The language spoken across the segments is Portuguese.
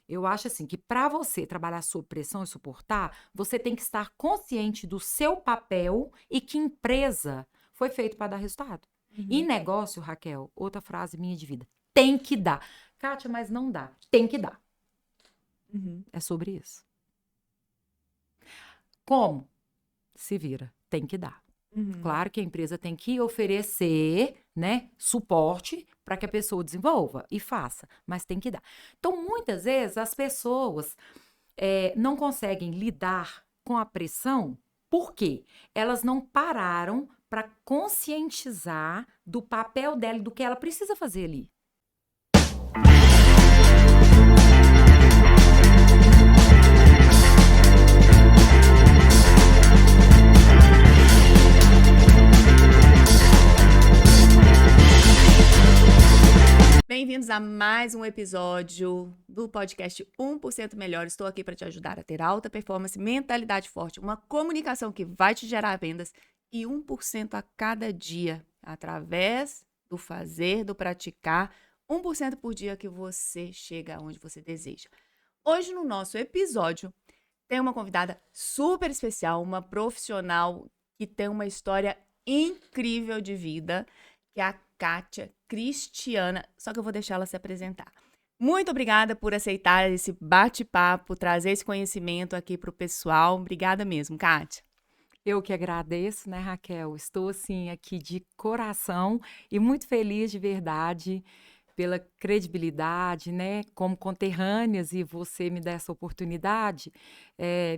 Eu acho assim que para você trabalhar sob pressão e suportar, você tem que estar consciente do seu papel e que empresa foi feito para dar resultado. E negócio, Raquel, outra frase minha de vida, tem que dar. Kátia, mas não dá. Tem que dar. É sobre isso. Como? Se vira. Tem que dar. Claro que a empresa tem que oferecer, né, suporte para que a pessoa desenvolva e faça, mas tem que dar. Então, muitas vezes, as pessoas não conseguem lidar com a pressão, por quê? Elas não pararam para conscientizar do papel dela e do que ela precisa fazer ali. Bem-vindos a mais um episódio do podcast 1% Melhor. Estou aqui para te ajudar a ter alta performance, mentalidade forte, uma comunicação que vai te gerar vendas e 1% a cada dia, através do fazer, do praticar, 1% por dia que você chega aonde você deseja. Hoje, no nosso episódio, tem uma convidada super especial, uma profissional que tem uma história incrível de vida, que é a Kátia Cristiana, só que eu vou deixar ela se apresentar. Muito obrigada por aceitar esse bate-papo, trazer esse conhecimento aqui para o pessoal. Obrigada mesmo, Kátia. Eu que agradeço, né, Raquel? Estou, assim, aqui de coração e muito feliz de verdade pela credibilidade, né, como conterrâneas, e você me dá essa oportunidade,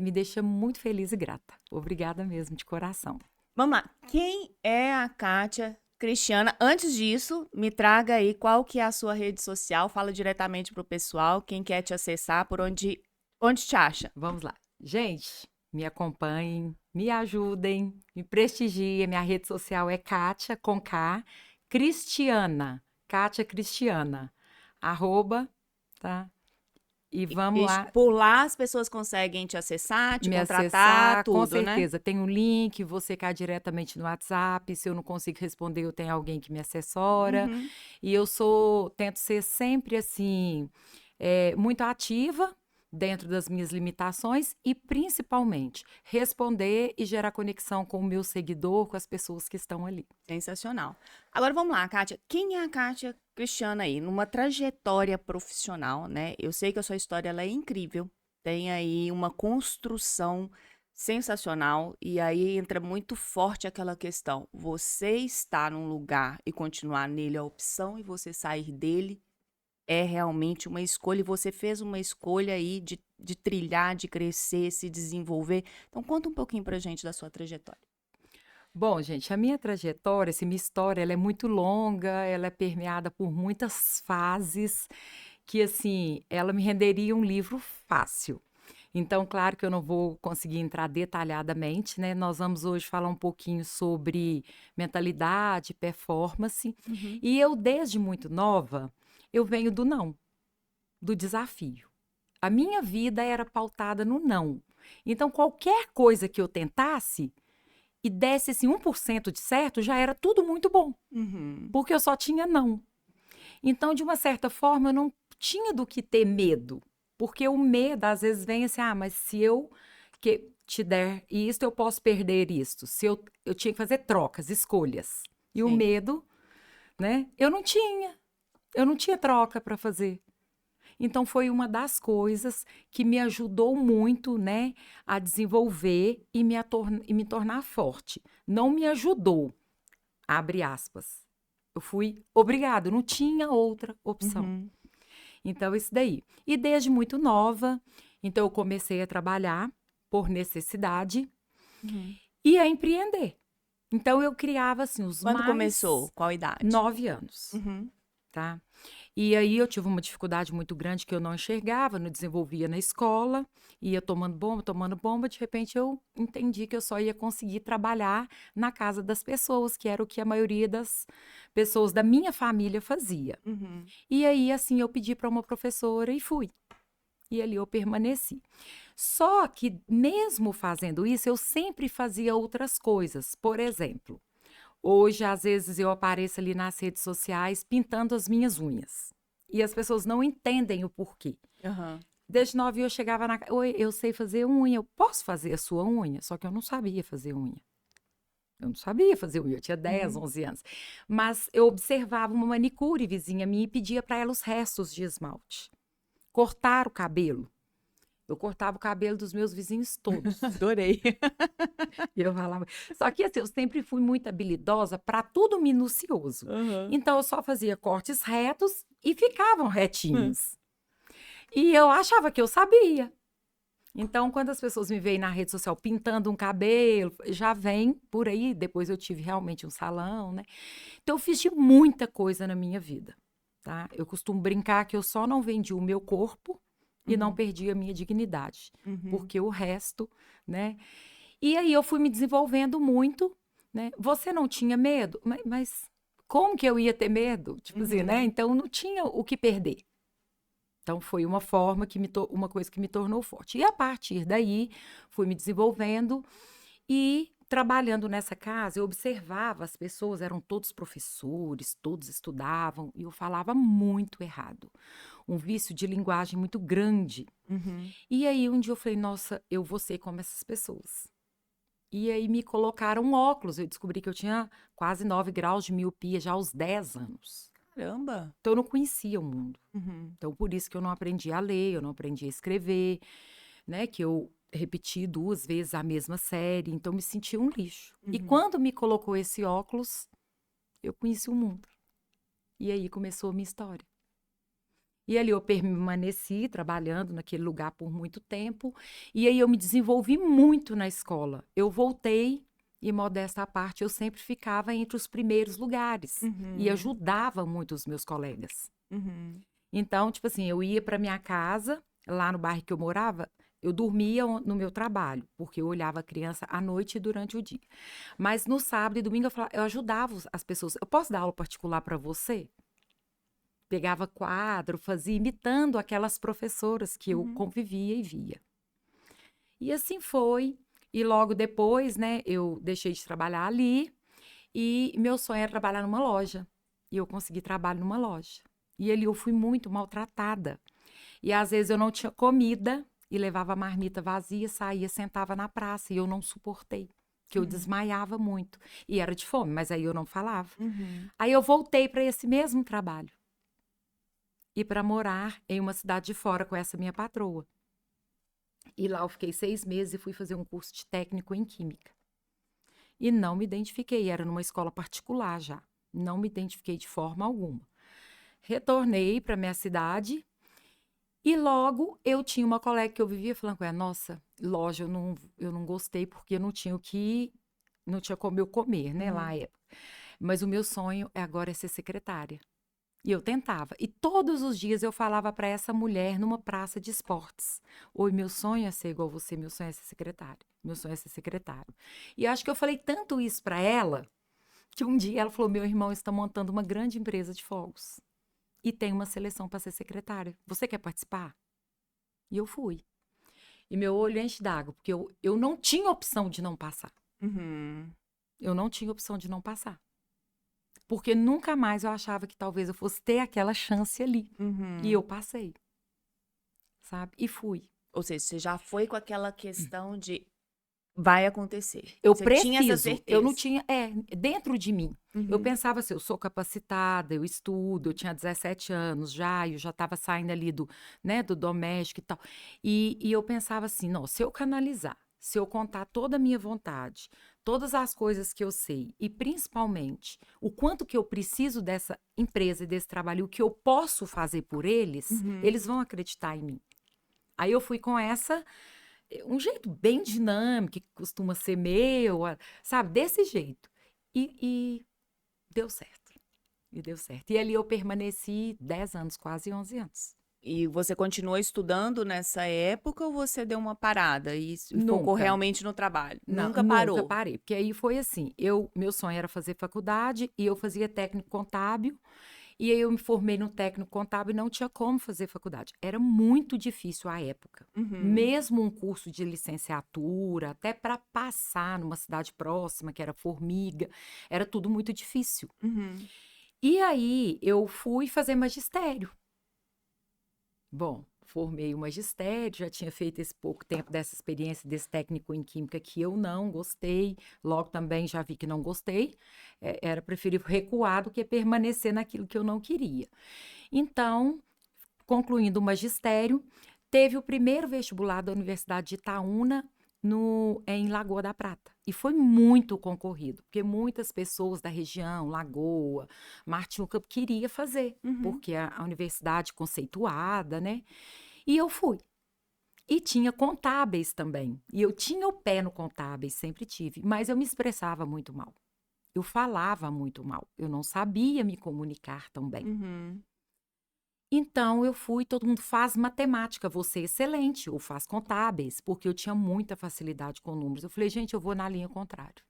me deixa muito feliz e grata. Obrigada mesmo, de coração. Vamos lá. Quem é a Kátia Cristiana? Antes disso, me traga aí qual que é a sua rede social, fala diretamente pro pessoal, quem quer te acessar, por onde te acha. Vamos lá. Gente, me acompanhem, me ajudem, me prestigiem. Minha rede social é Kátia, com K, Cristiana. Kátia Cristiana. @ tá? E vamos lá. Por lá as pessoas conseguem te acessar, te Me contratar, acessar, com tudo, né? certeza. Tem um link, você cai diretamente no WhatsApp. Se eu não consigo responder, eu tenho alguém que me assessora. E eu tento ser sempre assim, muito ativa dentro das minhas limitações e principalmente responder e gerar conexão com o meu seguidor, com as pessoas que estão ali. Sensacional. Agora vamos lá, Kátia. Quem é a Kátia Cristiana aí? Numa trajetória profissional, né? Eu sei que a sua história ela é incrível. Tem aí uma construção sensacional. E aí entra muito forte aquela questão. Você está num lugar e continuar nele é a opção, e você sair dele é realmente uma escolha. E você fez uma escolha aí de trilhar, de crescer, se desenvolver. Então, conta um pouquinho pra gente da sua trajetória. Bom, gente, a minha trajetória, minha história, ela é muito longa, ela é permeada por muitas fases que, assim, ela me renderia um livro fácil. Então, claro que eu não vou conseguir entrar detalhadamente, né? Nós vamos hoje falar um pouquinho sobre mentalidade, performance. E eu, desde muito nova, eu venho do não, do desafio. A minha vida era pautada no não. Então, qualquer coisa que eu tentasse e desse assim 1% de certo, já era tudo muito bom, porque eu só tinha não. Então, de uma certa forma, eu não tinha do que ter medo, porque o medo às vezes vem assim, mas se eu que te der isto, eu posso perder isto. Se eu tinha que fazer trocas, escolhas. E o Sim. medo, né? Eu não tinha troca para fazer. Então, foi uma das coisas que me ajudou muito, né, a desenvolver e me tornar forte. Não me ajudou, abre aspas. Eu fui obrigado, não tinha outra opção. Então, isso daí. E desde muito nova, então eu comecei a trabalhar por necessidade e a empreender. Então, eu criava, assim, Quando começou? Qual idade? 9 anos, tá? E aí eu tive uma dificuldade muito grande que eu não enxergava, não desenvolvia na escola, ia tomando bomba, de repente eu entendi que eu só ia conseguir trabalhar na casa das pessoas, que era o que a maioria das pessoas da minha família fazia. E aí, assim, eu pedi para uma professora e fui. E ali eu permaneci. Só que, mesmo fazendo isso, eu sempre fazia outras coisas. Por exemplo, hoje, às vezes, eu apareço ali nas redes sociais pintando as minhas unhas. E as pessoas não entendem o porquê. Desde novinha eu chegava oi, eu sei fazer unha, eu posso fazer a sua unha? Só que eu não sabia fazer unha. Eu não sabia fazer unha, eu tinha 10, 11 anos. Mas eu observava uma manicure vizinha minha e pedia para ela os restos de esmalte. Cortar o cabelo. Eu cortava o cabelo dos meus vizinhos todos. Adorei. E eu falava. Só que assim, eu sempre fui muito habilidosa para tudo minucioso. Então eu só fazia cortes retos e ficavam retinhos. E eu achava que eu sabia. Então, quando as pessoas me veem na rede social pintando um cabelo, já vem por aí. Depois eu tive realmente um salão, né? Então, eu fiz de muita coisa na minha vida, tá? Eu costumo brincar que eu só não vendi o meu corpo e não perdi a minha dignidade, porque o resto, né? E aí eu fui me desenvolvendo muito, né? Você não tinha medo? Mas como que eu ia ter medo? Tipo assim, né? Então, não tinha o que perder. Então, foi uma forma uma coisa que me tornou forte. E a partir daí, fui me desenvolvendo e trabalhando nessa casa, eu observava as pessoas, eram todos professores, todos estudavam, e eu falava muito errado. Um vício de linguagem muito grande. E aí, um dia eu falei, nossa, eu vou ser como essas pessoas. E aí, me colocaram óculos. Eu descobri que eu tinha quase 9 graus de miopia já aos 10 anos. Caramba! Então, eu não conhecia o mundo. Então, por isso que eu não aprendi a ler, eu não aprendi a escrever, né? Que eu repeti 2 vezes a mesma série, então me senti um lixo. E quando me colocou esse óculos, eu conheci o mundo. E aí começou a minha história. E ali eu permaneci trabalhando naquele lugar por muito tempo, e aí eu me desenvolvi muito na escola. Eu voltei, e modesta à parte, eu sempre ficava entre os primeiros lugares, e ajudava muito os meus colegas. Então, tipo assim, eu ia para minha casa, lá no bairro que eu morava, eu dormia no meu trabalho, porque eu olhava a criança à noite e durante o dia. Mas no sábado e domingo eu ajudava as pessoas. Eu posso dar aula particular para você? Pegava quadro, fazia imitando aquelas professoras que eu convivia e via. E assim foi. E logo depois, né, eu deixei de trabalhar ali e meu sonho era trabalhar numa loja. E eu consegui trabalho numa loja. E ali eu fui muito maltratada. E às vezes eu não tinha comida e levava a marmita vazia, saía, sentava na praça e eu não suportei, que eu desmaiava muito. E era de fome, mas aí eu não falava. Aí eu voltei para esse mesmo trabalho. E para morar em uma cidade de fora com essa minha patroa. E lá eu fiquei 6 meses e fui fazer um curso de técnico em química. E não me identifiquei, era numa escola particular já. Não me identifiquei de forma alguma. Retornei para minha cidade e logo eu tinha uma colega que eu vivia falando com ela, nossa, loja, eu não gostei porque eu não tinha não tinha como eu comer, né, lá na época. Mas o meu sonho agora é ser secretária. E eu tentava. E todos os dias eu falava para essa mulher numa praça de esportes. Oi, meu sonho é ser igual você, meu sonho é ser secretária. Meu sonho é ser secretário. E acho que eu falei tanto isso para ela, que um dia ela falou, meu irmão está montando uma grande empresa de fogos. E tem uma seleção para ser secretária. Você quer participar? E eu fui. E meu olho enche d'água, porque eu não tinha opção de não passar. Eu não tinha opção de não passar. Porque nunca mais eu achava que talvez eu fosse ter aquela chance ali. E eu passei. Sabe? E fui. Ou seja, você já foi com aquela questão de vai acontecer. Eu Você preciso. tinha essa certeza. Eu não tinha. Dentro de mim. Eu pensava assim, eu sou capacitada, eu estudo, eu tinha 17 anos já, eu já estava saindo ali do doméstico e tal. E eu pensava assim, não, se eu canalizar, se eu contar toda a minha vontade, todas as coisas que eu sei, e principalmente o quanto que eu preciso dessa empresa e desse trabalho, o que eu posso fazer por eles, eles vão acreditar em mim. Aí eu fui com um jeito bem dinâmico, que costuma ser meu, sabe? Desse jeito. E deu certo. E deu certo. E ali eu permaneci 10 anos, quase 11 anos. E você continuou estudando nessa época ou você deu uma parada e focou Nunca. realmente no trabalho? Não, Nunca parou? Nunca parei. Porque aí foi assim, meu sonho era fazer faculdade e eu fazia técnico contábil. E aí eu me formei no técnico contábil e não tinha como fazer faculdade. Era muito difícil à época. Mesmo um curso de licenciatura, até para passar numa cidade próxima, que era Formiga, era tudo muito difícil. E aí eu fui fazer magistério. Bom, formei o magistério, já tinha feito esse pouco tempo dessa experiência desse técnico em química que eu não gostei, logo também já vi que não gostei, era preferível recuar do que permanecer naquilo que eu não queria. Então, concluindo o magistério, teve o primeiro vestibular da Universidade de Itaúna em Lagoa da Prata. E foi muito concorrido, porque muitas pessoas da região, Lagoa, Martim Campo, queria fazer, porque a universidade conceituada, né? E eu fui. E tinha contábeis também. E eu tinha o pé no contábeis, sempre tive, mas eu me expressava muito mal. Eu falava muito mal. Eu não sabia me comunicar tão bem. Então, eu fui, todo mundo faz matemática, você é excelente, ou faz contábeis, porque eu tinha muita facilidade com números. Eu falei, gente, eu vou na linha contrária.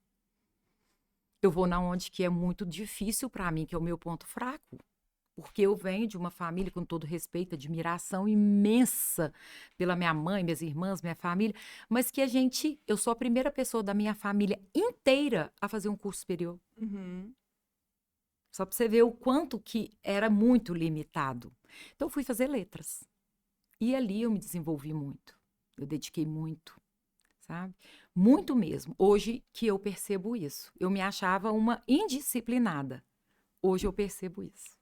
Eu vou na onde que é muito difícil para mim, que é o meu ponto fraco. Porque eu venho de uma família, com todo respeito, admiração imensa pela minha mãe, minhas irmãs, minha família, mas que eu sou a primeira pessoa da minha família inteira a fazer um curso superior. Só para você ver o quanto que era muito limitado. Então, eu fui fazer letras. E ali eu me desenvolvi muito. Eu dediquei muito, sabe? Muito mesmo. Hoje que eu percebo isso. Eu me achava uma indisciplinada. Hoje eu percebo isso.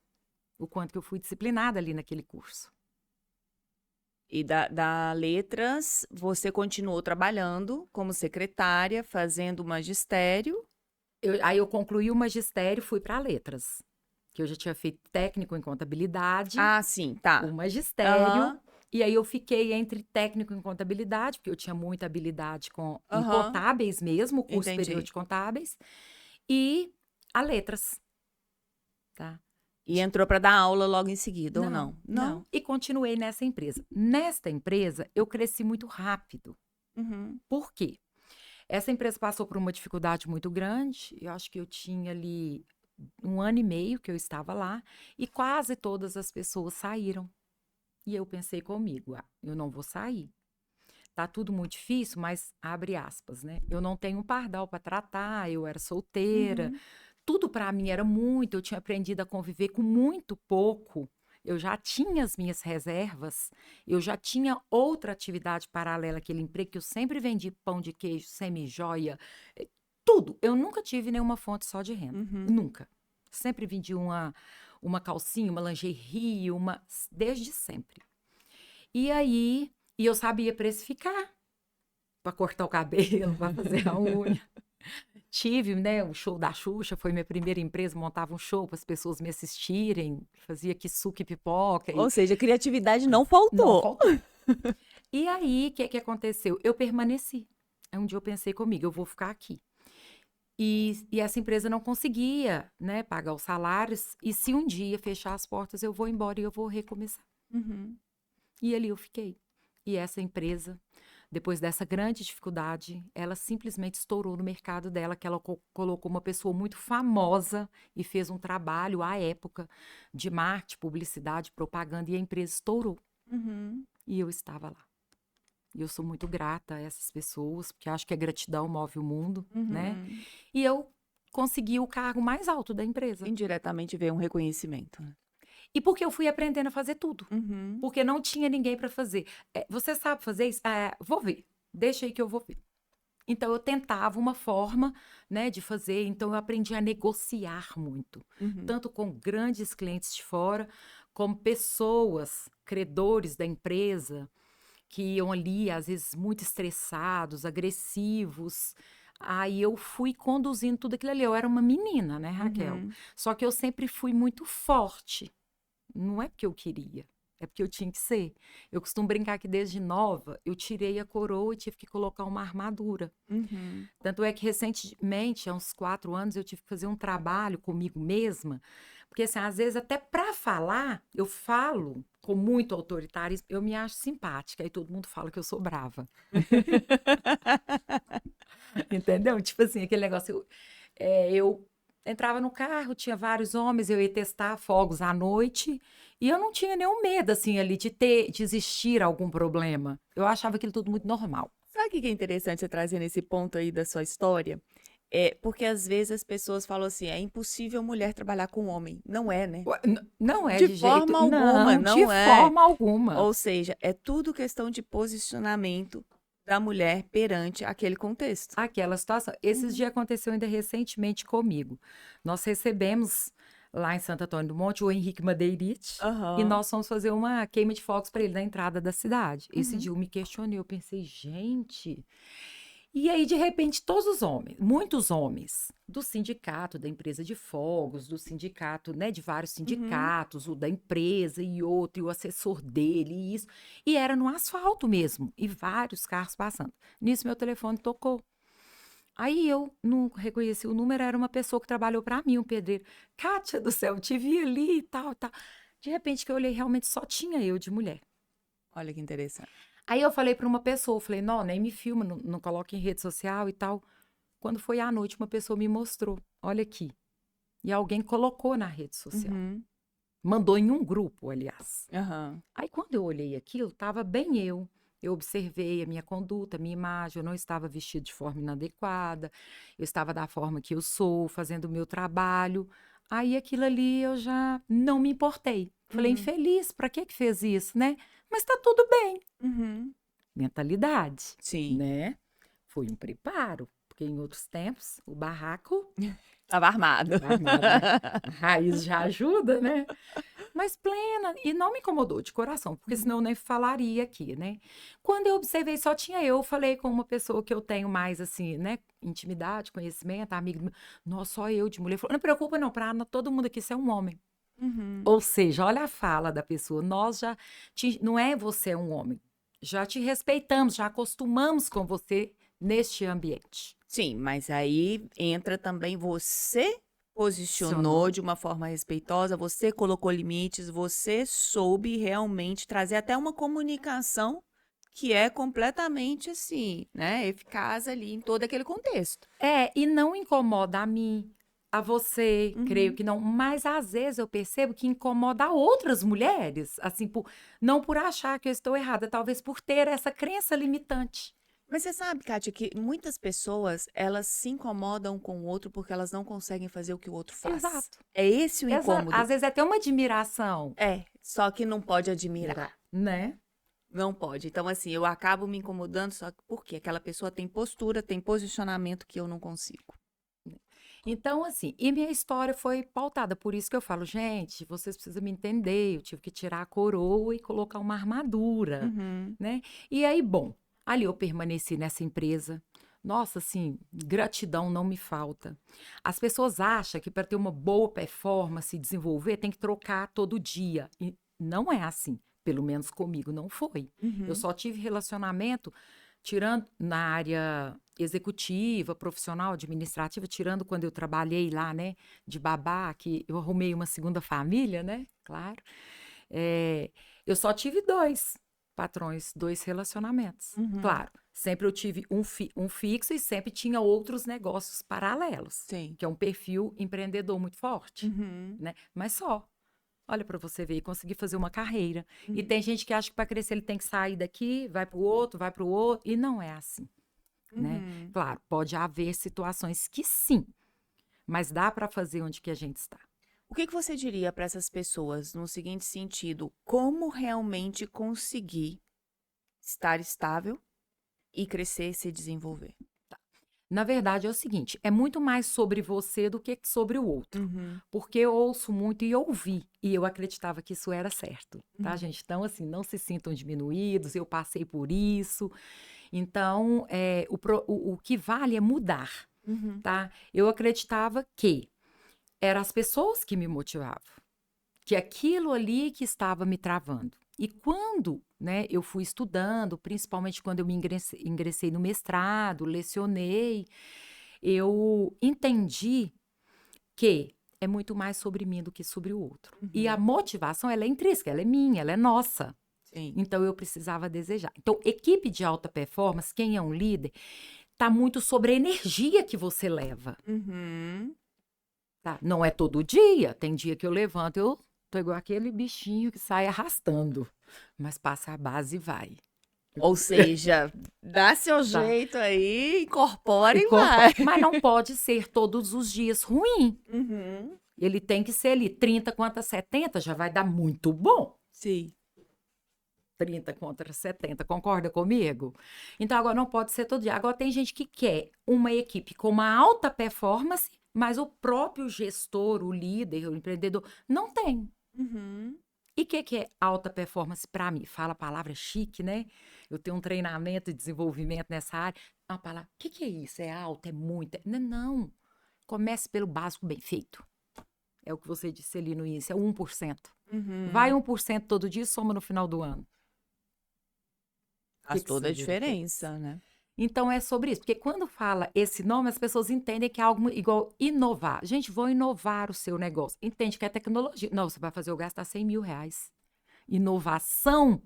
O quanto que eu fui disciplinada ali naquele curso. E da letras, você continuou trabalhando como secretária, fazendo magistério. Aí eu concluí o magistério, fui para letras. Que eu já tinha feito técnico em contabilidade. Ah, sim, tá. O magistério. E aí eu fiquei entre técnico em contabilidade, porque eu tinha muita habilidade em contábeis mesmo, curso superior de contábeis, e a letras. Tá? E entrou para dar aula logo em seguida, ou não? Não. E continuei nessa empresa. Nesta empresa, eu cresci muito rápido. Por quê? Essa empresa passou por uma dificuldade muito grande. Eu acho que eu tinha ali 1 ano e meio que eu estava lá, e quase todas as pessoas saíram. E eu pensei comigo, eu não vou sair. Tá tudo muito difícil, mas abre aspas, né? Eu não tenho um pardal para tratar, eu era solteira. Tudo para mim era muito, eu tinha aprendido a conviver com muito pouco. Eu já tinha as minhas reservas, eu já tinha outra atividade paralela àquele emprego que eu sempre vendi pão de queijo, semi-joia, tudo. Eu nunca tive nenhuma fonte só de renda, nunca. Sempre vendi uma calcinha, uma lingerie, desde sempre. E aí, eu sabia precificar para cortar o cabelo, para fazer a unha. Tive, né, o show da Xuxa, foi minha primeira empresa, montava um show para as pessoas me assistirem, fazia quissuca e pipoca. Ou seja, a criatividade não faltou. Não faltou. E aí, o que aconteceu? Eu permaneci. Aí um dia eu pensei comigo, eu vou ficar aqui. E essa empresa não conseguia, né, pagar os salários, e se um dia fechar as portas, eu vou embora e eu vou recomeçar. E ali eu fiquei. E essa empresa, depois dessa grande dificuldade, ela simplesmente estourou no mercado dela, que ela colocou uma pessoa muito famosa e fez um trabalho, à época, de marketing, publicidade, propaganda, e a empresa estourou. E eu estava lá. E eu sou muito grata a essas pessoas, porque acho que a gratidão move o mundo, né? E eu consegui o cargo mais alto da empresa. Indiretamente veio um reconhecimento. E porque eu fui aprendendo a fazer tudo. Porque não tinha ninguém para fazer. Você sabe fazer isso? Vou ver. Deixa aí que eu vou ver. Então, eu tentava uma forma, né, de fazer. Então, eu aprendi a negociar muito. Tanto com grandes clientes de fora, como pessoas, credores da empresa, que iam ali, às vezes, muito estressados, agressivos. Aí eu fui conduzindo tudo aquilo ali. Eu era uma menina, né, Raquel? Só que eu sempre fui muito forte. Não é porque eu queria, é porque eu tinha que ser. Eu costumo brincar que desde nova, eu tirei a coroa e tive que colocar uma armadura. Tanto é que recentemente, há uns 4 anos, eu tive que fazer um trabalho comigo mesma, porque assim, às vezes até para falar, eu falo com muito autoritarismo, eu me acho simpática, aí todo mundo fala que eu sou brava. Entendeu? Tipo assim, aquele negócio, eu entrava no carro, tinha vários homens, eu ia testar fogos à noite, e eu não tinha nenhum medo, assim, ali, de existir algum problema. Eu achava aquilo tudo muito normal. Sabe o que é interessante você trazer nesse ponto aí da sua história? Porque às vezes as pessoas falam assim, é impossível mulher trabalhar com homem. Não é, né? Ué, não é De de jeito, forma alguma, não, de não é. forma alguma. Ou seja, é tudo questão de posicionamento da mulher perante aquele contexto. Aquela situação. Esses Uhum. dias aconteceu ainda recentemente comigo. Nós recebemos lá em Santo Antônio do Monte o Henrique Madeirite e Aham. nós fomos fazer uma queima de fogos para ele na entrada da cidade. Esse Uhum. dia eu me questionei, eu pensei, gente. E aí, de repente, todos os homens, muitos homens do sindicato, da empresa de fogos, do sindicato, né, de vários Uhum. sindicatos, o da empresa e outro, e o assessor dele, e isso. E era no asfalto mesmo, e vários carros passando. Nisso, meu telefone tocou. Aí eu não reconheci o número, era uma pessoa que trabalhou para mim, um pedreiro. Kátia do céu, te vi ali e tal, tal. De repente que eu olhei, realmente só tinha eu de mulher. Olha que interessante. Aí eu falei para uma pessoa, eu falei, não, nem me filma, não coloque em rede social e tal. Quando foi à noite, uma pessoa me mostrou, olha aqui. E alguém colocou na rede social. Uhum. Mandou em um grupo, aliás. Aham. Aí quando eu olhei aquilo, estava bem eu. Eu observei a minha conduta, a minha imagem, eu não estava vestida de forma inadequada, eu estava da forma que eu sou, fazendo o meu trabalho. Aí aquilo ali eu já não me importei. Falei, Uhum. infeliz, para que que fez isso, né? Mas tá tudo bem. Uhum. Mentalidade, Sim. né? Foi um preparo, porque em outros tempos o barraco Tava armado. estava armado, né? A raiz já ajuda, né? Mas plena, e não me incomodou de coração, porque senão eu nem falaria aqui, né? Quando eu observei, só tinha eu falei com uma pessoa que eu tenho mais, assim, né, intimidade, conhecimento, amigo, nossa, só eu de mulher. Falou, não preocupa não, para todo mundo aqui ser um homem. Uhum. Ou seja, olha a fala da pessoa, nós já, não é você é um homem, já te respeitamos, já acostumamos com você neste ambiente. Sim, mas aí entra também você posicionou Funcionou? de uma forma respeitosa, você colocou limites, você soube realmente trazer até uma comunicação que é completamente assim, né, eficaz ali em todo aquele contexto. É, e não incomoda a mim, a você, creio Uhum. que não, mas às vezes eu percebo que incomoda outras mulheres, assim, não por achar que eu estou errada, talvez por ter essa crença limitante. Mas você sabe, Kátia, que muitas pessoas, elas se incomodam com o outro porque elas não conseguem fazer o que o outro faz. Exato, É esse o exato. incômodo. Às vezes é até uma admiração, É, só que não pode admirar. né? Não pode. Então, assim, eu acabo me incomodando só que porque aquela pessoa tem postura, tem posicionamento que eu não consigo. Então, assim, e minha história foi pautada, por isso que eu falo, gente, vocês precisam me entender, eu tive que tirar a coroa e colocar uma armadura, Uhum. né? E aí, bom, ali eu permaneci nessa empresa. Nossa, assim, gratidão não me falta. As pessoas acham que para ter uma boa performance e desenvolver tem que trocar todo dia. E não é assim. Pelo menos comigo não foi. Eu Uhum. só tive relacionamento tirando na área executiva, profissional, administrativa, tirando quando eu trabalhei lá, né, de babá, que eu arrumei uma segunda família, né, claro. Eu só tive dois patrões, dois relacionamentos. Uhum. Claro, sempre eu tive um fixo e sempre tinha outros negócios paralelos, Sim. que é um perfil empreendedor muito forte, Uhum. né? Mas só. Olha para você ver, e conseguir fazer uma carreira. E Uhum. tem gente que acha que para crescer ele tem que sair daqui, vai para o outro, e não é assim, né? Uhum. Claro, pode haver situações que sim, mas dá para fazer onde que a gente está. O que que você diria para essas pessoas no seguinte sentido: como realmente conseguir estar estável e crescer e se desenvolver? Na verdade, é o seguinte, é muito mais sobre você do que sobre o outro. Uhum. Porque eu ouço muito e ouvi, e eu acreditava que isso era certo, tá, Uhum. gente? Então, assim, não se sintam diminuídos, eu passei por isso. Então, o que vale é mudar, Uhum. tá? Eu acreditava que eram as pessoas que me motivavam, que aquilo ali que estava me travando. E quando, né, eu fui estudando, principalmente quando eu me ingressei no mestrado, lecionei, eu entendi que é muito mais sobre mim do que sobre o outro. E a Uhum. motivação, ela é intrínseca, ela é minha, ela é nossa. Sim. Então eu precisava desejar. Então, equipe de alta performance, quem é um líder, tá muito sobre a energia que você leva, Uhum. tá? Não é todo dia, tem dia que eu levanto, eu tô igual aquele bichinho que sai arrastando, mas passa a base e vai. Ou seja, dá seu Tá. jeito aí, incorpora E e vai. Mas não pode ser todos os dias ruim. Uhum. Ele tem que ser ali 30 contra 70, já vai dar muito bom. Sim. 30 contra 70, concorda comigo? Então, agora não pode ser todo dia. Agora, tem gente que quer uma equipe com uma alta performance, mas o próprio gestor, o líder, o empreendedor, não tem. Uhum. E o que é alta performance para mim? Fala a palavra chique, né? Eu tenho um treinamento e desenvolvimento nessa área. Uma palavra, o que é isso? É alto? É muito? Não. Comece pelo básico bem feito. É o que você disse ali no início, é 1%. Vai 1% todo dia e soma no final do ano. Faz que toda a você vira feliz? diferença, né? Então é sobre isso, porque quando fala esse nome, as pessoas entendem que é algo igual inovar. Gente, vou inovar o seu negócio. Entende que é tecnologia. Não, você vai fazer eu gastar 100 mil reais. Inovação,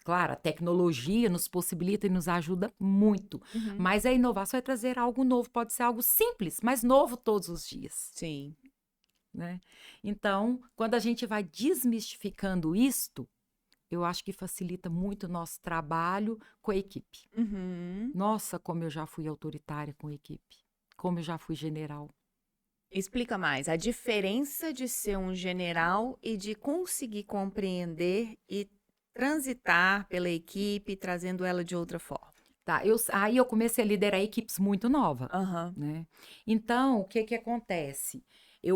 claro, a tecnologia nos possibilita e nos ajuda muito. Mas a inovação é trazer algo novo. Pode ser algo simples, mas novo todos os dias. Sim. Né? Então, quando a gente vai desmistificando isto, eu acho que facilita muito o nosso trabalho com a equipe. Uhum. Nossa, como eu já fui autoritária com a equipe. Como eu já fui general. Explica mais a diferença de ser um general e de conseguir compreender e transitar pela equipe, trazendo ela de outra forma. Tá, aí eu comecei a liderar equipes muito novas, Aham. né? Então, o que acontece?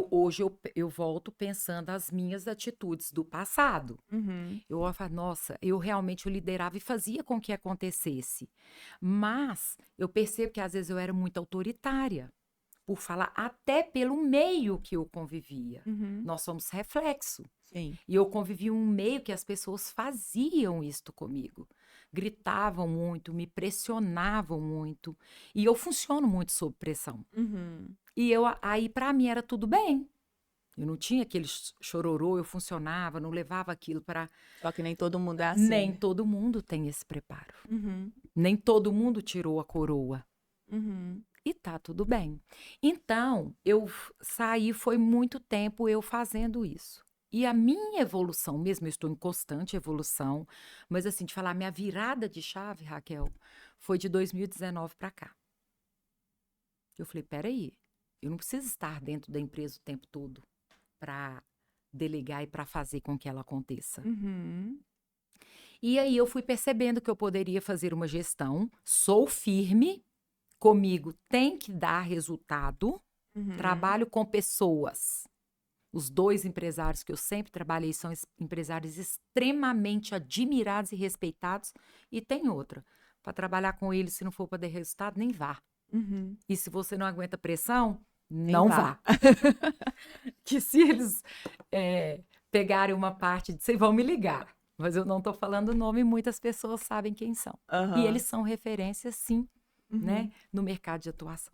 Hoje eu volto pensando as minhas atitudes do passado. Uhum. Eu falo, nossa, eu realmente liderava e fazia com que acontecesse. Mas eu percebo que às vezes eu era muito autoritária, por falar até pelo meio que eu convivia. Uhum. Nós somos reflexo. Sim. E eu convivi um meio que as pessoas faziam isto comigo. Gritavam muito, me pressionavam muito. E eu funciono muito sob pressão. Uhum. E aí, para mim, era tudo bem. Eu não tinha aquele chororô, eu funcionava, não levava aquilo para. Só que nem todo mundo é assim, Nem né? todo mundo tem esse preparo. Uhum. Nem todo mundo tirou a coroa. Uhum. E tá tudo bem. Então, eu saí, foi muito tempo eu fazendo isso. E a minha evolução, mesmo eu estou em constante evolução, mas assim, de falar, minha virada de chave, Raquel, foi de 2019 para cá. Eu falei, peraí, eu não preciso estar dentro da empresa o tempo todo para delegar e para fazer com que ela aconteça. Uhum. E aí eu fui percebendo que eu poderia fazer uma gestão, sou firme, comigo tem que dar resultado, Uhum. trabalho com pessoas. Os 2 empresários que eu sempre trabalhei são empresários extremamente admirados e respeitados. E tem outra, para trabalhar com eles, se não for para dar resultado, nem vá. Uhum. E se você não aguenta pressão, Nem não vá. vá. Que se eles pegarem uma parte disso, vão me ligar. Mas eu não estou falando o nome, muitas pessoas sabem quem são. E Aham. eles são referências, sim, Uhum. né, no mercado de atuação.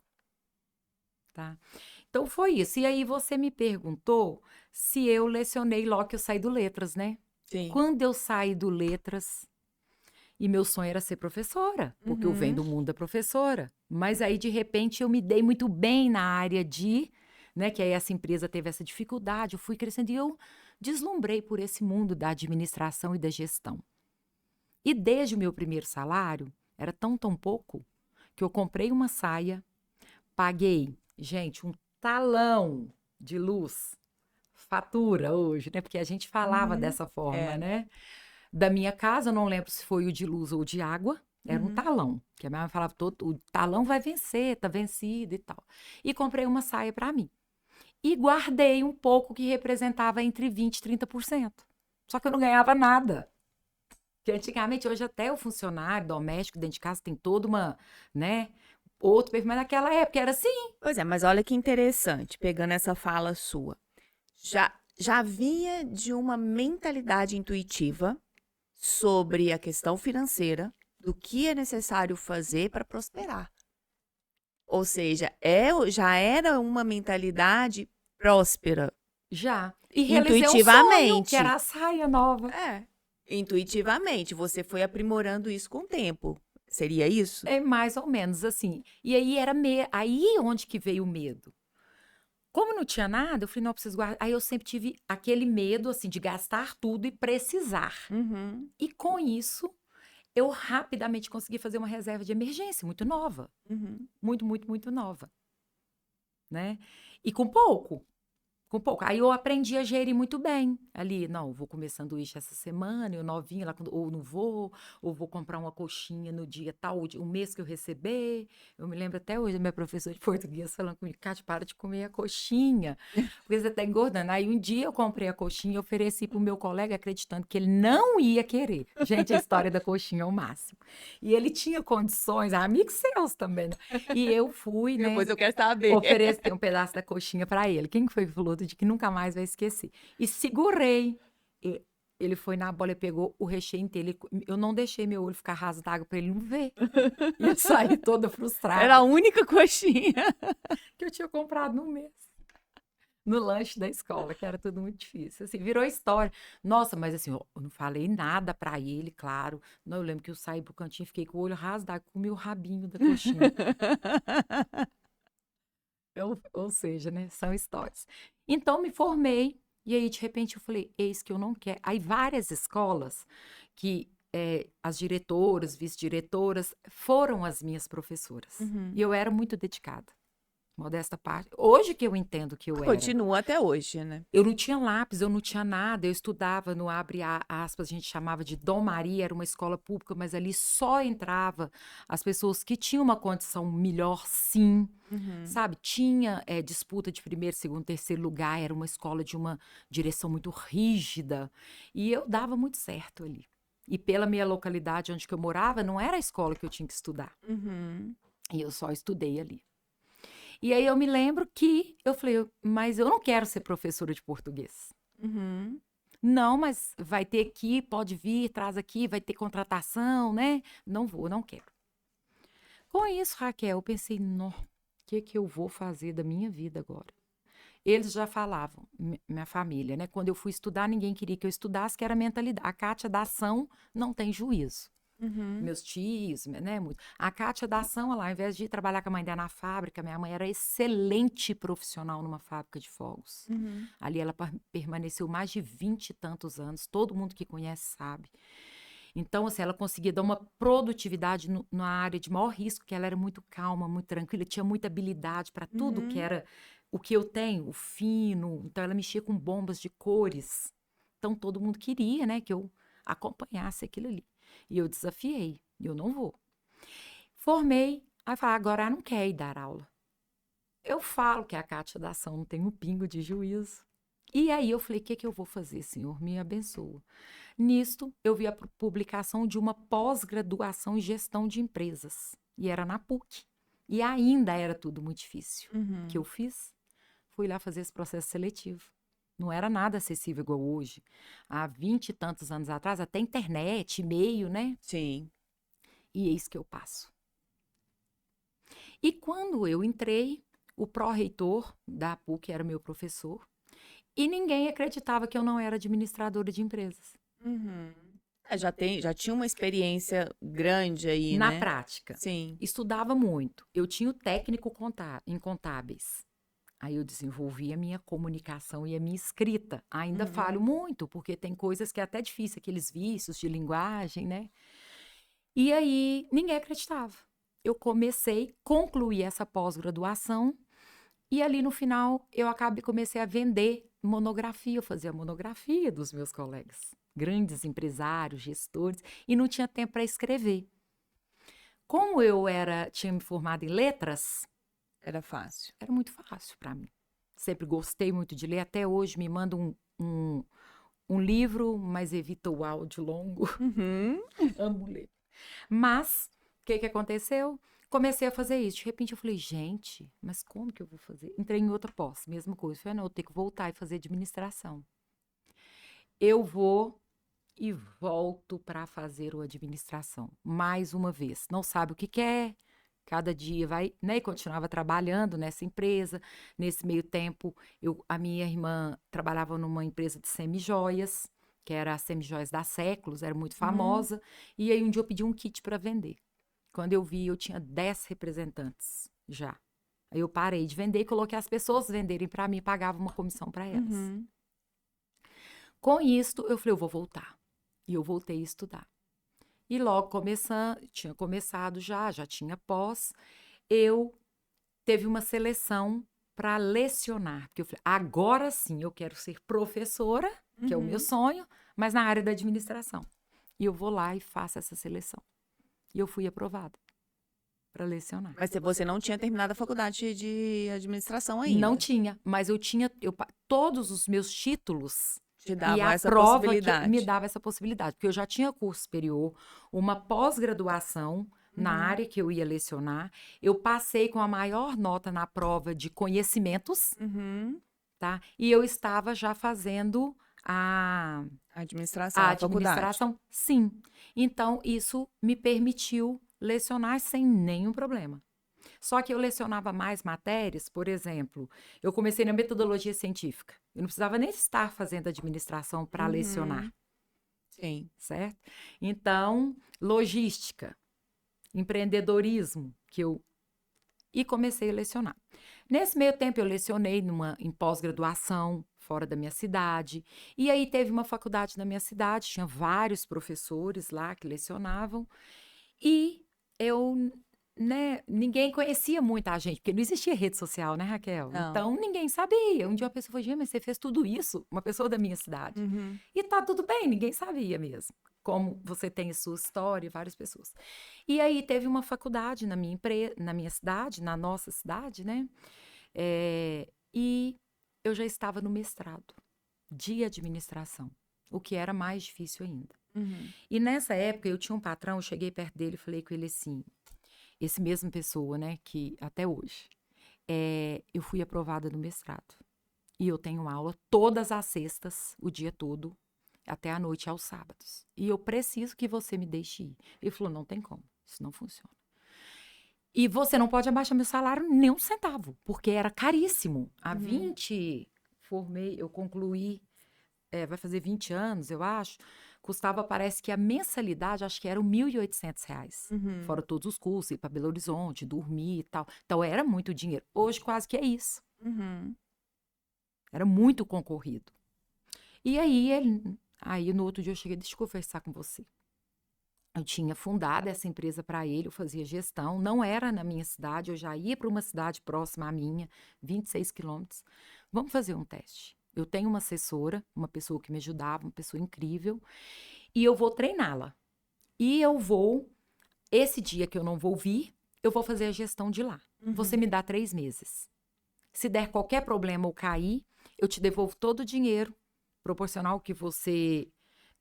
Tá? Então foi isso. E aí você me perguntou se eu lecionei logo que eu saí do Letras, né? Sim. Quando eu saí do Letras, e meu sonho era ser professora, porque eu venho do mundo da professora. Mas aí, de repente, eu me dei muito bem na área né? Que aí essa empresa teve essa dificuldade, eu fui crescendo e eu deslumbrei por esse mundo da administração e da gestão. E desde o meu primeiro salário, era tão pouco, que eu comprei uma saia, paguei, gente, um talão de luz, fatura hoje, né? Porque a gente falava dessa forma, né? Da minha casa, eu não lembro se foi o de luz ou de água, era um talão, que a minha mãe falava, o talão vai vencer, tá vencido e tal. E comprei uma saia para mim. E guardei um pouco que representava entre 20% e 30%. Só que eu não ganhava nada. Porque antigamente, hoje até o funcionário doméstico dentro de casa tem toda uma, né, outro perfil, mas naquela época era assim. Pois é, mas olha que interessante, pegando essa fala sua. Já vinha de uma mentalidade intuitiva sobre a questão financeira, do que é necessário fazer para prosperar. Ou seja, já era uma mentalidade próspera, Já. E realizei um sonho, que intuitivamente. era a saia nova. Intuitivamente, você foi aprimorando isso com o tempo. Seria isso? É mais ou menos assim. E aí era aí onde que veio o medo. Como não tinha nada, eu falei, não, eu preciso guardar. Aí eu sempre tive aquele medo, assim, de gastar tudo e precisar. Uhum. E com isso, eu rapidamente consegui fazer uma reserva de emergência, muito nova. Muito, muito, muito nova. Né? E com pouco. Aí eu aprendi a gerir muito bem. Ali, não, vou comer sanduíche essa semana, eu novinha, lá, ou não vou, ou vou comprar uma coxinha no dia tal, o mês que eu receber. Eu me lembro até hoje da minha professora de português falando comigo, Cátia, para de comer a coxinha, porque você tá engordando. Aí um dia eu comprei a coxinha e ofereci pro meu colega, acreditando que ele não ia querer. Gente, a história da coxinha é o máximo. E ele tinha condições, amigos seus também, né? E eu fui, né? Depois eu quero saber. Oferecer um pedaço da coxinha para ele. Quem que foi que falou de que nunca mais vai esquecer? E segurei. Ele foi na bola e pegou o recheio inteiro. Eu não deixei meu olho ficar raso d'água para ele não ver. E eu saí toda frustrada. Era a única coxinha que eu tinha comprado no mês. No lanche da escola, que era tudo muito difícil. Assim, virou história. Nossa, mas assim, eu não falei nada para ele, claro. Não, eu lembro que eu saí pro cantinho, fiquei com o olho raso d'água, comi o rabinho da coxinha. Ou seja, né? São histórias. Então, me formei. E aí, de repente, eu falei, eis que eu não quero. Aí, várias escolas que as diretoras, vice-diretoras, foram as minhas professoras. E eu era muito dedicada. Modesta parte. Hoje que eu entendo que eu era. Continua até hoje, né? Eu não tinha lápis, eu não tinha nada. Eu estudava no abre aspas, a gente chamava de Dom Maria, era uma escola pública, mas ali só entrava as pessoas que tinham uma condição melhor, sim. Sabe? Tinha disputa de primeiro, segundo, terceiro lugar. Era uma escola de uma direção muito rígida. E eu dava muito certo ali. E pela minha localidade onde que eu morava, não era a escola que eu tinha que estudar. E eu só estudei ali. E aí eu me lembro que eu falei, mas eu não quero ser professora de português. Não, mas vai ter aqui, pode vir, traz aqui, vai ter contratação, né? Não vou, não quero. Com isso, Raquel, eu pensei, o que eu vou fazer da minha vida agora? Eles já falavam, minha família, né? Quando eu fui estudar, ninguém queria que eu estudasse, que era mentalidade. A Cátia da ação não tem juízo. Meus tios, né? Muito. A Cátia da ação, lá, ao invés de ir trabalhar com a mãe dela na fábrica, minha mãe era excelente profissional numa fábrica de fogos. Ali ela permaneceu mais de 20 e tantos anos, todo mundo que conhece sabe. Então, assim, ela conseguia dar uma produtividade na área de maior risco, que ela era muito calma, muito tranquila, tinha muita habilidade para tudo que era o que eu tenho, o fino. Então, ela mexia com bombas de cores. Então, todo mundo queria, né, que eu acompanhasse aquilo ali. E eu desafiei, eu não vou. Formei, aí falei, agora não quer ir dar aula. Eu falo que a Cátia da ação não tem um pingo de juízo. E aí eu falei, o que eu vou fazer, Senhor? Me abençoa. Nisto, eu vi a publicação de uma pós-graduação em gestão de empresas. E era na PUC. E ainda era tudo muito difícil. O que eu fiz? Fui lá fazer esse processo seletivo. Não era nada acessível igual hoje. Há 20 e tantos anos atrás, até internet, e-mail, né? Sim. E eis que eu passo. E quando eu entrei, o pró-reitor da PUC era meu professor. E ninguém acreditava que eu não era administradora de empresas. Já tinha uma experiência grande aí, Na né? prática. Sim. Estudava muito. Eu tinha o técnico em contábeis. Aí eu desenvolvi a minha comunicação e a minha escrita. Ainda falho muito, porque tem coisas que é até difícil, aqueles vícios de linguagem, né? E aí ninguém acreditava. Eu concluí essa pós-graduação e ali no final eu comecei a vender monografia. Eu fazia monografia dos meus colegas, grandes empresários, gestores, e não tinha tempo para escrever. Como eu tinha me formado em letras, Era fácil. era muito fácil para mim. Sempre gostei muito de ler. Até hoje me manda um livro, mas evita o áudio longo. Amo ler. Mas, o que aconteceu? Comecei a fazer isso. De repente eu falei, gente, mas como que eu vou fazer? Entrei em outra pós, mesma coisa. Falei, não, eu tenho que voltar e fazer administração. Eu vou e volto para fazer o administração. Mais uma vez. Não sabe o que quer. Cada dia vai, né? E continuava trabalhando nessa empresa. Nesse meio tempo, a minha irmã trabalhava numa empresa de semijoias, que era a Semijoias da Séculos, era muito famosa. E aí um dia eu pedi um kit para vender. Quando eu vi, eu tinha 10 representantes já. Aí eu parei de vender e coloquei as pessoas venderem para mim, pagava uma comissão para elas. Com isto, eu falei, eu vou voltar. E eu voltei a estudar. E logo tinha começado já tinha pós, eu teve uma seleção para lecionar, porque eu falei, agora sim eu quero ser professora, que é o meu sonho, mas na área da administração. E eu vou lá e faço essa seleção. E eu fui aprovada para lecionar. Mas você não tinha terminado a faculdade de administração Não ainda. tinha, mas eu tinha todos os meus títulos Te e davam a essa prova me possibilidade. dava essa possibilidade, porque eu já tinha curso superior, uma pós-graduação na área que eu ia lecionar. Eu passei com a maior nota na prova de conhecimentos, tá? E eu estava já fazendo a Administração, a a faculdade. administração, sim. Então, isso me permitiu lecionar sem nenhum problema. Só que eu lecionava mais matérias, por exemplo, eu comecei na metodologia científica. Eu não precisava nem estar fazendo administração para lecionar, Sim. certo? Então, logística, empreendedorismo, e comecei a lecionar. Nesse meio tempo, eu lecionei em pós-graduação, fora da minha cidade. E aí teve uma faculdade na minha cidade, tinha vários professores lá que lecionavam. E eu, né, ninguém conhecia muito a gente, porque não existia rede social, né, Raquel? Não. Então, ninguém sabia. Um dia uma pessoa falou, gente, mas você fez tudo isso? Uma pessoa da minha cidade. E tá tudo bem, ninguém sabia mesmo. Como você tem sua história, várias pessoas. E aí teve uma faculdade na minha cidade, na nossa cidade, né? E eu já estava no mestrado de administração, o que era mais difícil ainda. E nessa época eu tinha um patrão, eu cheguei perto dele e falei com ele assim, esse mesmo pessoa, né, que até hoje, eu fui aprovada no mestrado. E eu tenho aula todas as sextas, o dia todo, até a noite aos sábados. E eu preciso que você me deixe ir. Ele falou, não tem como, isso não funciona. E você não pode abaixar meu salário nem um centavo, porque era caríssimo. Eu concluí, vai fazer 20 anos, eu acho, custava, parece que a mensalidade, acho que era R$ 1.800, fora todos os custos, ir para Belo Horizonte, dormir e tal. Então, era muito dinheiro. Hoje, quase que é isso. Era muito concorrido. E aí, no outro dia, eu cheguei, deixa eu conversar com você. Eu tinha fundado essa empresa para ele, eu fazia gestão, não era na minha cidade, eu já ia para uma cidade próxima à minha, 26 quilômetros. Vamos fazer um teste. Eu tenho uma assessora, uma pessoa que me ajudava, uma pessoa incrível, e eu vou treiná-la. E esse dia que eu não vou vir, eu vou fazer a gestão de lá. Você me dá 3 meses. Se der qualquer problema ou cair, eu te devolvo todo o dinheiro proporcional ao que você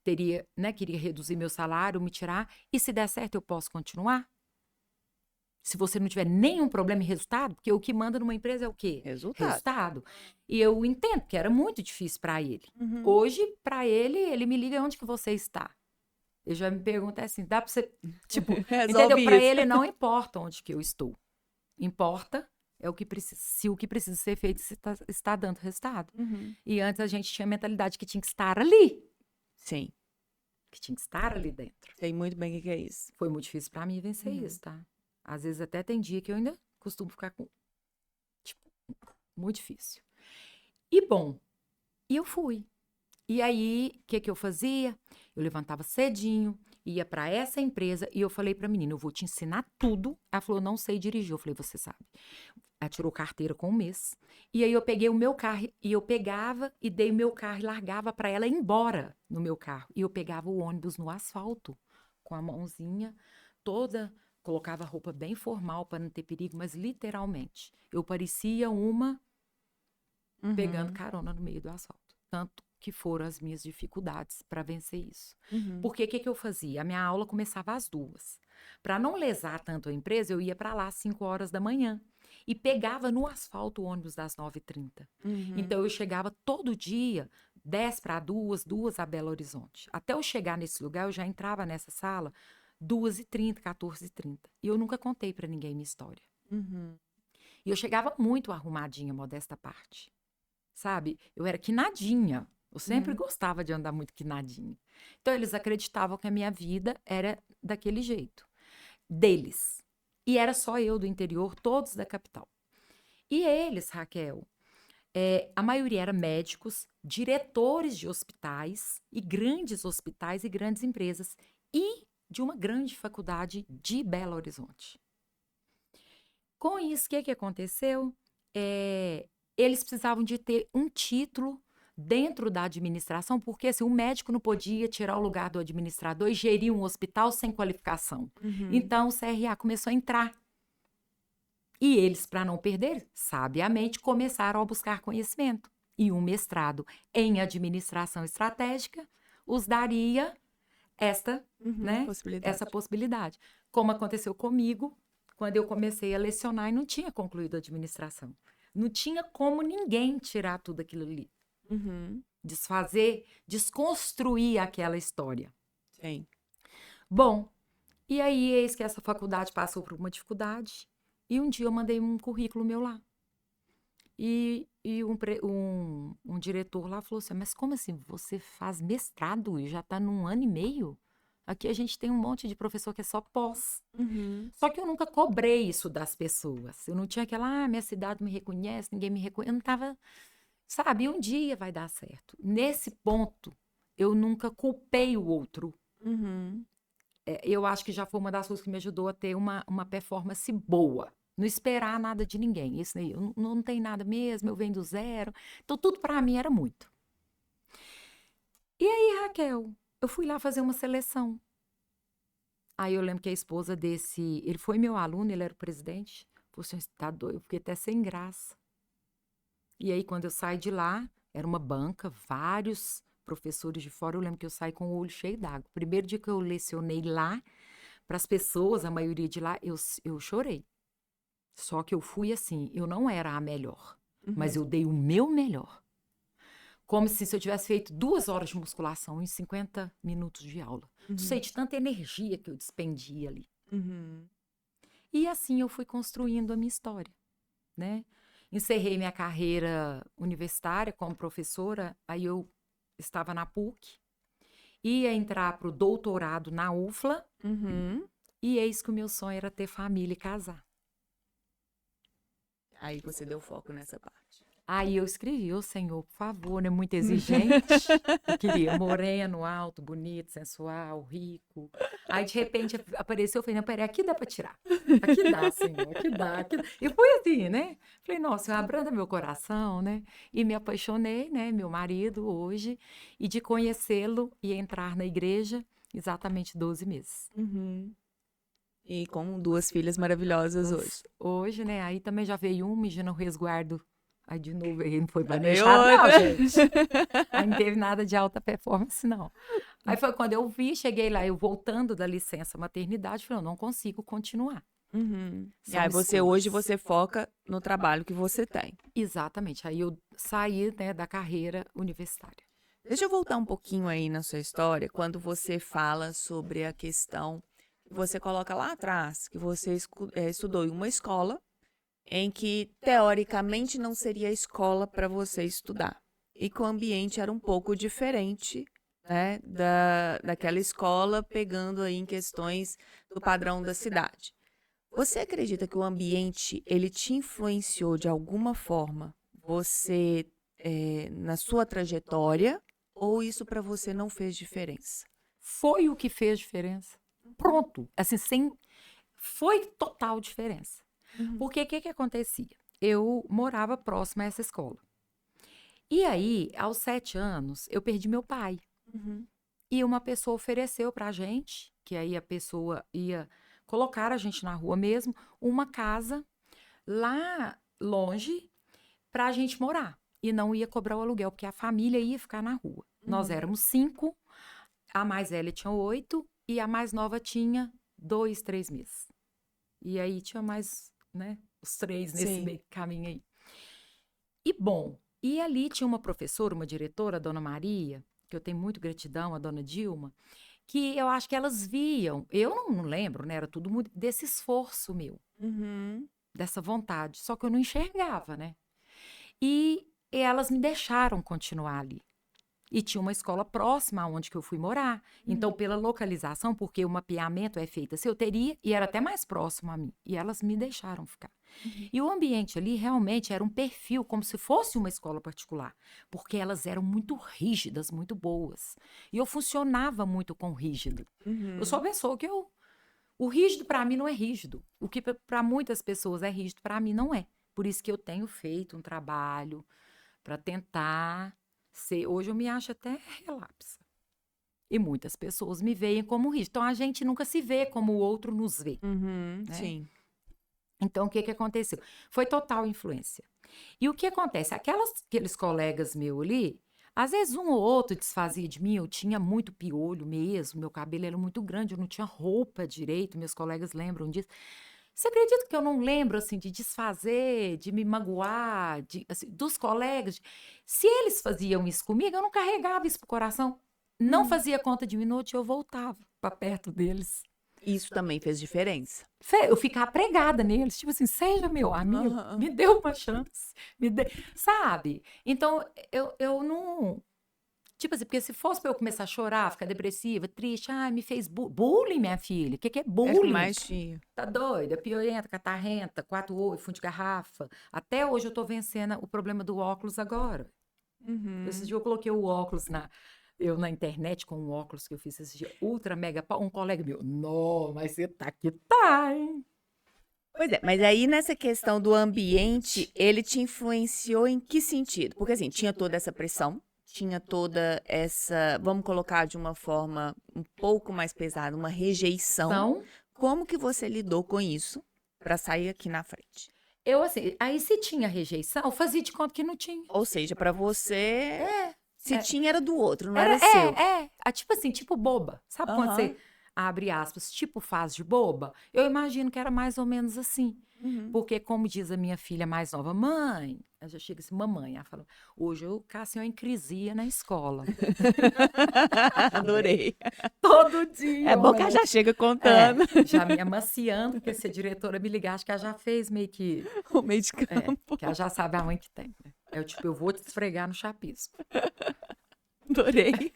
teria, né, queria reduzir meu salário, me tirar, e se der certo eu posso continuar? Se você não tiver nenhum problema em resultado, porque o que manda numa empresa é o quê? Resultado. E eu entendo que era muito difícil para ele. Hoje, para ele me liga onde que você está. Ele já me pergunta assim, dá para você, tipo, entendeu? Para ele não importa onde que eu estou. Importa é o que precisa, se o que precisa ser feito está dando resultado. E antes a gente tinha a mentalidade que tinha que estar ali. Sim. Que tinha que estar ali dentro. Sei muito bem o que é isso. Foi muito difícil para mim vencer isso, tá? Às vezes até tem dia que eu ainda costumo ficar com... Tipo, muito difícil. E bom, eu fui. E aí, o que eu fazia? Eu levantava cedinho, ia para essa empresa e eu falei para a menina, eu vou te ensinar tudo. Ela falou, não sei dirigir. Eu falei, você sabe. Ela tirou carteira com 1 mês. E aí eu peguei o meu carro e eu pegava e dei o meu carro e largava para ela ir embora no meu carro. E eu pegava o ônibus no asfalto, com a mãozinha toda, colocava roupa bem formal para não ter perigo, mas literalmente, eu parecia uma pegando carona no meio do asfalto. Tanto que foram as minhas dificuldades para vencer isso. Porque o que eu fazia? A minha aula começava às 2. Para não lesar tanto a empresa, eu ia para lá às 5 horas da manhã. E pegava no asfalto o ônibus das 9h30. Então, eu chegava todo dia, 10 para 2, 2 a Belo Horizonte. Até eu chegar nesse lugar, eu já entrava nessa sala 2h30, 14h30. E eu nunca contei para ninguém minha história. E eu chegava muito arrumadinha, modesta à parte. Sabe? Eu era quinadinha. Eu sempre gostava de andar muito quinadinha. Então, eles acreditavam que a minha vida era daquele jeito. Deles. E era só eu do interior, todos da capital. E eles, Raquel, a maioria eram médicos, diretores de hospitais e grandes empresas. E de uma grande faculdade de Belo Horizonte. Com isso, o que aconteceu? Eles precisavam de ter um título dentro da administração, porque assim, o médico não podia tirar o lugar do administrador e gerir um hospital sem qualificação. Então, o CRA começou a entrar. E eles, para não perder, sabiamente, começaram a buscar conhecimento. E um mestrado em administração estratégica os daria essa possibilidade. Como aconteceu comigo, quando eu comecei a lecionar e não tinha concluído a administração. Não tinha como ninguém tirar tudo aquilo ali. Desfazer, desconstruir aquela história. Sim. Bom, e aí eis que essa faculdade passou por uma dificuldade e um dia eu mandei um currículo meu lá. E um diretor lá falou assim, mas como assim, você faz mestrado e já está num ano e meio? Aqui a gente tem um monte de professor que é só pós. Só que eu nunca cobrei isso das pessoas. Eu não tinha aquela, minha cidade me reconhece, ninguém me reconhece. Eu não estava, sabe, um dia vai dar certo. Nesse ponto, eu nunca culpei o outro. Eu acho que já foi uma das coisas que me ajudou a ter uma performance boa. Não esperar nada de ninguém. Isso aí, eu não tenho nada mesmo, eu venho do zero. Então, tudo para mim era muito. E aí, Raquel, eu fui lá fazer uma seleção. Aí eu lembro que a esposa desse... Ele foi meu aluno, ele era o presidente. Falou assim, tá doido, eu fiquei até sem graça. E aí, quando eu saí de lá, era uma banca, vários professores de fora. Eu lembro que eu saí com o olho cheio d'água. Primeiro dia que eu lecionei lá, para as pessoas, a maioria de lá, eu chorei. Só que eu fui assim, eu não era a melhor, mas eu dei o meu melhor. Como se eu tivesse feito 2 horas de musculação em 50 minutos de aula. Não sei, de tanta energia que eu despendia ali. E assim eu fui construindo a minha história, né? Encerrei minha carreira universitária como professora, aí eu estava na PUC, ia entrar para o doutorado na UFLA, e eis que o meu sonho era ter família e casar. Aí você deu foco nessa parte. Aí eu escrevi, ô Senhor, por favor, não é muito exigente. Eu queria moreno, alto, bonito, sensual, rico. Aí, de repente, apareceu, eu falei, não, peraí, aqui dá para tirar. Aqui dá, Senhor, aqui dá. E foi assim, né? Falei, nossa, Senhor, abranda meu coração, né? E me apaixonei, né? Meu marido hoje, e de conhecê-lo e entrar na igreja, exatamente 12 meses. E com 2 filhas maravilhosas hoje. Hoje, né? Aí também já veio uma, já no resguardo. Aí, de novo, ele não foi Veio planejado, não, outra. gente. Aí não teve nada de alta performance, não. Aí foi quando eu vi, cheguei lá, eu voltando da licença maternidade, falei, eu não consigo continuar. E aí hoje você foca no trabalho que você tem. Exatamente. Aí eu saí, né, da carreira universitária. Deixa eu voltar um pouquinho aí na sua história, quando você fala sobre a questão que você coloca lá atrás, que você estudou em uma escola em que, teoricamente, não seria a escola para você estudar. E que o ambiente era um pouco diferente, né, daquela escola, pegando aí em questões do padrão da cidade. Você acredita que o ambiente, ele te influenciou de alguma forma, você, na sua trajetória, ou isso para você não fez diferença? Foi o que fez diferença. Pronto. Assim, foi total diferença. Porque o que acontecia? Eu morava próxima a essa escola. E aí, aos 7 anos, eu perdi meu pai. E uma pessoa ofereceu pra gente, que aí a pessoa ia colocar a gente na rua mesmo, uma casa lá longe pra gente morar. E não ia cobrar o aluguel, porque a família ia ficar na rua. Nós éramos 5, a mais velha tinha 8 e a mais nova tinha 2, 3 meses. E aí tinha mais, né, os 3 nesse meio caminho aí. E bom, e ali tinha uma professora, uma diretora, a dona Maria, que eu tenho muito gratidão, a dona Dilma, que eu acho que elas viam, eu não lembro, né, era tudo muito desse esforço meu, dessa vontade, só que eu não enxergava, né? E elas me deixaram continuar ali. E tinha uma escola próxima aonde que eu fui morar. Então, pela localização, porque o mapeamento é feito assim, eu teria, e era até mais próximo a mim. E elas me deixaram ficar. E o ambiente ali realmente era um perfil, como se fosse uma escola particular. Porque elas eram muito rígidas, muito boas. E eu funcionava muito com rígido. Eu só pensou que o rígido para mim não é rígido. O que para muitas pessoas é rígido, para mim não é. Por isso que eu tenho feito um trabalho para tentar ser. Hoje eu me acho até relapsa. E muitas pessoas me veem como rígido. Então a gente nunca se vê como o outro nos vê. Né? Sim. Então o que aconteceu? Foi total influência. E o que acontece? Aqueles colegas meus ali, às vezes um ou outro desfazia de mim, eu tinha muito piolho mesmo, meu cabelo era muito grande, eu não tinha roupa direito, meus colegas lembram disso. Você acredita que eu não lembro, assim, de desfazer, de me magoar, assim, dos colegas? Se eles faziam isso comigo, eu não carregava isso pro coração. Não fazia conta de minuto e eu voltava para perto deles. Isso também fez diferença. Eu ficava pregada neles, tipo assim, seja meu amigo, me dê uma chance, sabe? Então, eu não... Tipo assim, porque se fosse pra eu começar a chorar, ficar depressiva, triste, me fez bullying, minha filha. O que é Era o que bullying? mais tinha. Tá doida? Piorenta, catarrenta, 4 olhos, fundo de garrafa. Até hoje eu tô vencendo o problema do óculos agora. Esse dia eu coloquei o óculos na internet com um óculos que eu fiz esse dia, ultra mega, um colega meu, não, mas você tá que tá, hein? Pois é, mas aí nessa questão do ambiente, ele te influenciou em que sentido? Porque assim, tinha toda essa pressão, tinha toda essa, vamos colocar de uma forma um pouco mais pesada, uma rejeição. Então, Como que você lidou com isso para sair aqui na frente? eu assim, aí se tinha rejeição, eu fazia de conta que não tinha. Ou seja, para você, se é. tinha era do outro, não era seu. Tipo assim, tipo boba. Sabe quando Aham. você, abre aspas, tipo faz de boba? Eu imagino que era mais ou menos assim. Porque, como diz a minha filha mais nova, mãe, ela já chega assim, mamãe, ela fala, hoje eu caçei uma encresia na escola. Adorei. Todo dia. É bom que ela já chega contando Já me amaciando, porque se a diretora me ligar, acho que ela já fez meio que... o meio de campo. que ela já sabe a mãe que tem. Né? Eu vou te esfregar no chapisco. Adorei.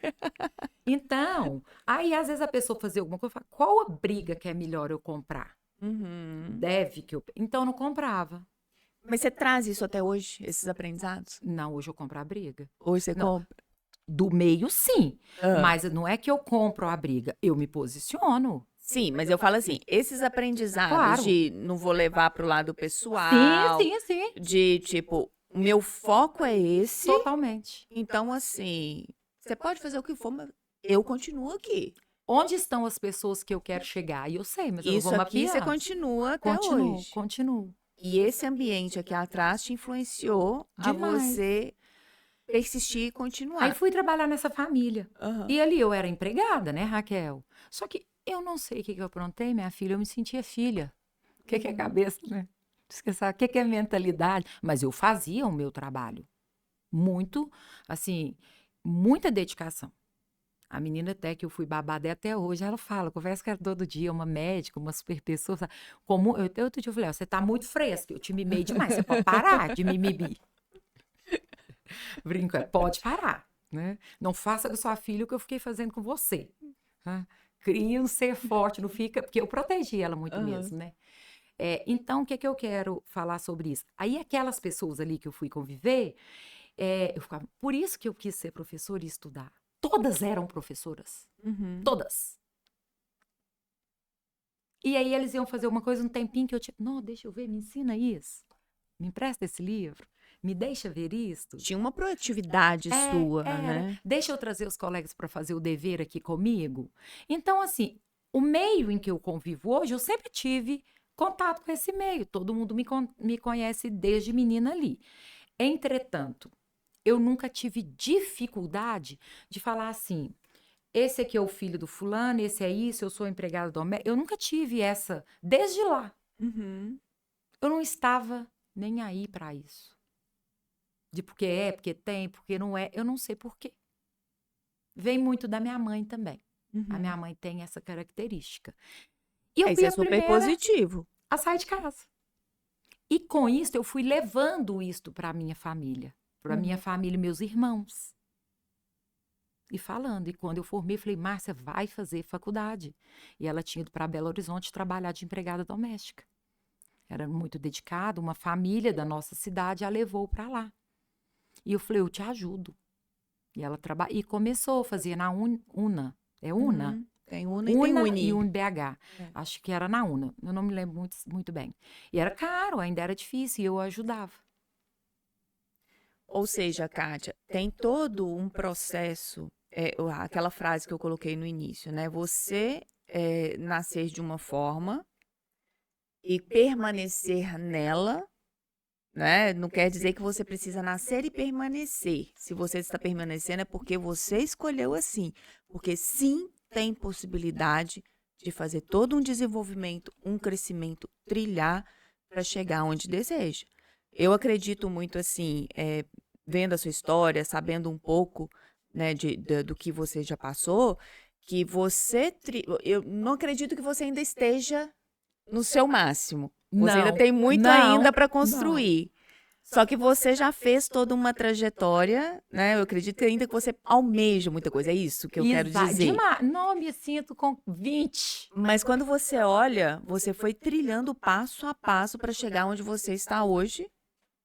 Então, aí às vezes a pessoa fazia alguma coisa, fala, qual a briga que é melhor eu comprar? Deve que eu... Então eu não comprava. Mas você traz isso até hoje, esses aprendizados? Não, hoje eu compro a briga. Hoje você Não. compra? Do meio, sim. Mas não é que eu compro a briga, eu me posiciono. Sim, mas eu falo assim, esses aprendizados Claro. de não vou levar pro lado pessoal, Sim. de tipo, o meu foco é esse, Totalmente. então assim, você pode fazer o que for, mas eu continuo aqui. Onde estão as pessoas que eu quero chegar? E eu sei, mas eu não Isso vou aqui mapear. você continua até hoje. Continuo. E esse ambiente aqui atrás te influenciou a Demais. você persistir e continuar. Aí fui trabalhar nessa família. E ali eu era empregada, né, Raquel? Só que eu não sei o que eu aprontei, minha filha. Eu me sentia filha. O que é cabeça, né? Esquecer, o que é mentalidade? Mas eu fazia o meu trabalho. Muito, assim, muita dedicação. A menina até que eu fui babada até hoje, ela fala, conversa com ela todo dia, uma médica, uma super pessoa. Como, outro dia eu falei, ó, você tá muito fresca, eu te mimei demais, você pode parar de me mimir. Brinco, pode parar, né? Não faça com sua filha o que eu fiquei fazendo com você. Né? Crie um ser forte, não fica... Porque eu protegi ela muito mesmo, né? Então, o que eu quero falar sobre isso? Aí, aquelas pessoas ali que eu fui conviver, eu ficava... Por isso que eu quis ser professora e estudar. Todas eram professoras. Todas. E aí, eles iam fazer uma coisa um tempinho que eu tinha... Não, deixa eu ver, me ensina isso. Me empresta esse livro. Me deixa ver isto. Tinha uma proatividade sua, né? Deixa eu trazer os colegas para fazer o dever aqui comigo. Então, assim, o meio em que eu convivo hoje, eu sempre tive contato com esse meio. Todo mundo me conhece desde menina ali. Entretanto, eu nunca tive dificuldade de falar assim, esse aqui é o filho do fulano, esse é isso, eu sou empregada doméstica. Eu nunca tive essa, desde lá. Eu não estava nem aí para isso. De porque tem, porque não é. Eu não sei por quê. Vem muito da minha mãe também. A minha mãe tem essa característica. E eu fui Isso é a super primeira positivo. a sair de casa. E com isso, eu fui levando isto para a minha família. Para a minha família e meus irmãos. e falando. E quando eu formei, falei, Márcia, vai fazer faculdade. E ela tinha ido para Belo Horizonte trabalhar de empregada doméstica. Era muito dedicada, uma família da nossa cidade a levou para lá. E eu falei, eu te ajudo. E ela e começou a fazer na UNA. É UNA? Uhum. Tem UNA e tem UNA Uni. e UNBH. É. Acho que era na UNA. Eu não me lembro muito bem. E era caro, ainda era difícil, e eu ajudava. Ou seja, Kátia, tem todo um processo, aquela frase que eu coloquei no início, né? Você nascer de uma forma e permanecer nela, né? Não quer dizer que você precisa nascer e permanecer. Se você está permanecendo é porque você escolheu assim. Porque sim, tem possibilidade de fazer todo um desenvolvimento, um crescimento, trilhar para chegar onde deseja. Eu acredito muito assim, vendo a sua história, sabendo um pouco, né, do que você já passou, que você... Eu não acredito que você ainda esteja no seu máximo. Você ainda tem muito ainda para construir. Só que você já fez toda uma trajetória, né? Eu acredito ainda que você almeja muita coisa. É isso que eu quero dizer. Não me sinto com 20. Mas quando você olha, você foi trilhando passo a passo para chegar onde você está hoje.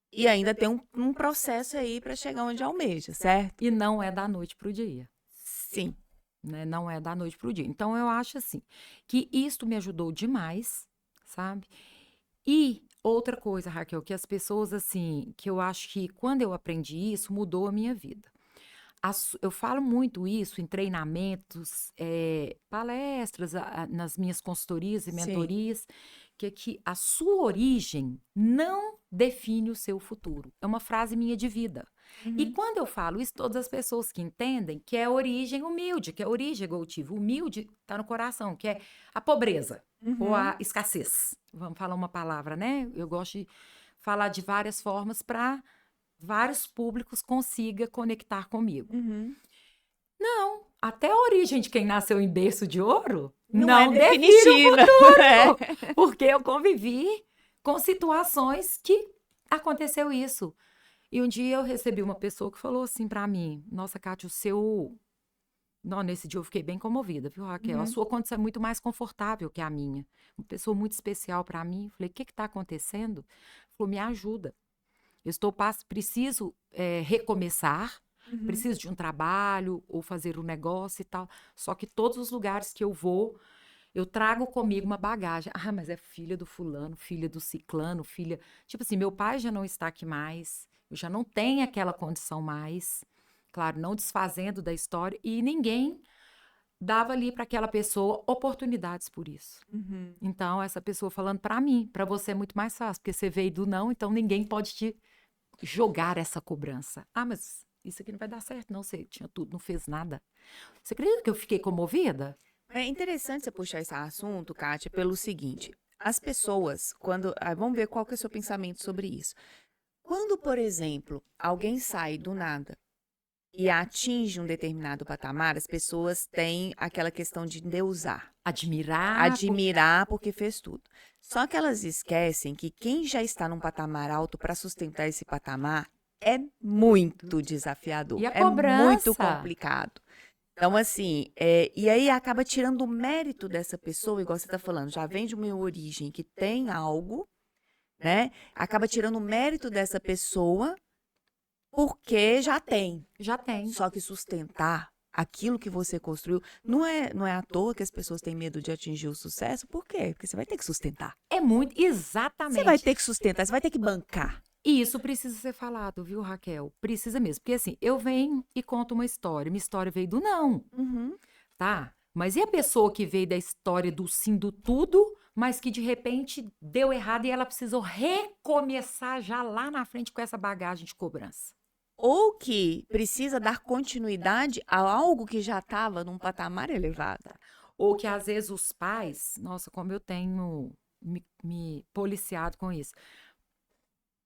E ainda tem um processo aí para chegar onde almeja, certo? E não é da noite para o dia. Sim. Né? Não é da noite para o dia. Então, eu acho assim, que isto me ajudou demais, sabe? E outra coisa, Raquel, que as pessoas, assim, que eu acho que quando eu aprendi isso, mudou a minha vida. Eu falo muito isso em treinamentos, palestras, nas minhas consultorias e mentorias, que a sua origem não define o seu futuro. É uma frase minha de vida. E quando eu falo isso, todas as pessoas que entendem que é a origem humilde, que é a origem egotiva. Humilde está no coração, que é a pobreza ou a escassez. Vamos falar uma palavra, né? Eu gosto de falar de várias formas para vários públicos consiga conectar comigo. Não, até a origem de quem nasceu em berço de ouro não define o futuro. Porque eu convivi com situações que aconteceu isso. E um dia eu recebi uma pessoa que falou assim para mim, nossa, Kátia, Não, nesse dia eu fiquei bem comovida, viu, Raquel? A sua condição é muito mais confortável que a minha. Uma pessoa muito especial para mim. Falei, o que está acontecendo? Falou, me ajuda. Preciso recomeçar, preciso de um trabalho ou fazer um negócio e tal. Só que todos os lugares que eu vou, eu trago comigo uma bagagem. Ah, mas é filha do fulano, filha do ciclano, filha... Tipo assim, meu pai já não está aqui mais, eu já não tenho aquela condição mais. Claro, não desfazendo da história. E ninguém dava ali para aquela pessoa oportunidades por isso. Então, essa pessoa falando para mim, para você é muito mais fácil, porque você veio do não, então ninguém pode te jogar essa cobrança. Ah, mas isso aqui não vai dar certo, não. Você tinha tudo, não fez nada. Você acredita que eu fiquei comovida? É interessante você puxar esse assunto, Kátia, pelo seguinte. As pessoas, quando... vamos ver qual que é o seu pensamento sobre isso. Quando, por exemplo, alguém sai do nada e atinge um determinado patamar, as pessoas têm aquela questão de endeusar. Admirar porque fez tudo. Só que elas esquecem que quem já está num patamar alto para sustentar esse patamar é muito desafiador. E a é cobrança? muito complicado. Então, assim, e aí acaba tirando o mérito dessa pessoa, igual você está falando, já vem de uma origem que tem algo, né? Acaba tirando o mérito dessa pessoa porque já tem. Já tem. Só que sustentar aquilo que você construiu, não é à toa que as pessoas têm medo de atingir o sucesso. Por quê? Porque você vai ter que sustentar. É muito, exatamente. Você vai ter que sustentar, você vai ter que bancar. E isso precisa ser falado, viu, Raquel? Precisa mesmo. Porque assim, eu venho e conto uma história. Minha história veio do não, tá? Mas e a pessoa que veio da história do sim, do tudo, mas que de repente deu errado e ela precisou recomeçar já lá na frente com essa bagagem de cobrança? Ou que precisa dar continuidade a algo que já estava num patamar elevado. Ou que às vezes os pais, nossa, como eu tenho me policiado com isso,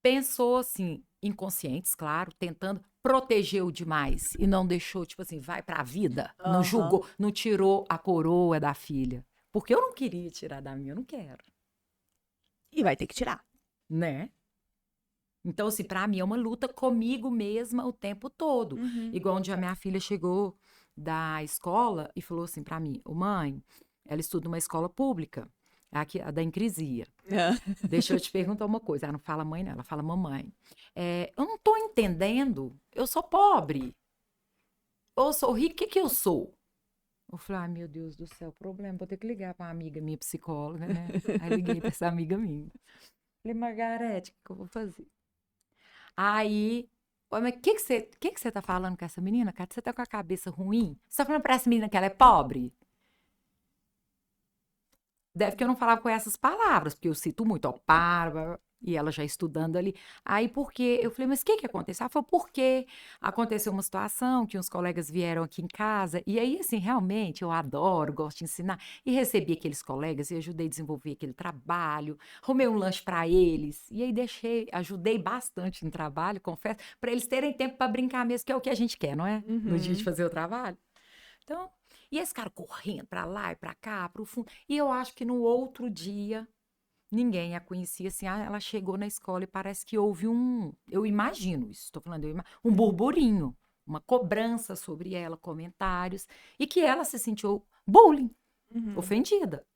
pensou assim, inconscientes, claro, tentando, protegeu demais e não deixou, tipo assim, vai pra vida, não julgou, não tirou a coroa da filha. Porque eu não queria tirar da minha, eu não quero. E vai ter que tirar. Né? Então, assim, pra mim é uma luta comigo mesma o tempo todo. Igual um dia minha filha chegou da escola e falou assim pra mim, ô mãe, ela estuda numa escola pública, aqui, a da Incrisia. Deixa eu te perguntar uma coisa. Ela não fala mãe, não, ela fala mamãe. Eu não tô entendendo. Eu sou pobre. Eu sou rica, o que que eu sou? Eu falei, ai, meu Deus do céu, problema. Vou ter que ligar pra uma amiga minha psicóloga, né? Aí liguei pra essa amiga minha. Falei, Margarete, o que que eu vou fazer? Aí, "Ué, mas o que que você tá falando com essa menina, cara? Você tá com a cabeça ruim? Você tá falando pra essa menina que ela é pobre? Deve que eu não falava com essas palavras, porque eu cito muito, ó, para, e ela já estudando ali. Aí, porque eu falei, mas o que que aconteceu? Ela falou, porque aconteceu uma situação que uns colegas vieram aqui em casa, e aí, assim, realmente, eu adoro, gosto de ensinar, e recebi aqueles colegas e ajudei a desenvolver aquele trabalho, arrumei um lanche para eles, e aí ajudei bastante no trabalho, confesso, para eles terem tempo para brincar mesmo, que é o que a gente quer, não é? No dia de fazer o trabalho. Então, e esse cara correndo pra lá e pra cá, pro fundo. E eu acho que no outro dia, ninguém a conhecia assim. Ah, ela chegou na escola e parece que houve eu imagino isso, estou falando, um burburinho, uma cobrança sobre ela, comentários, e que ela se sentiu bullying, ofendida.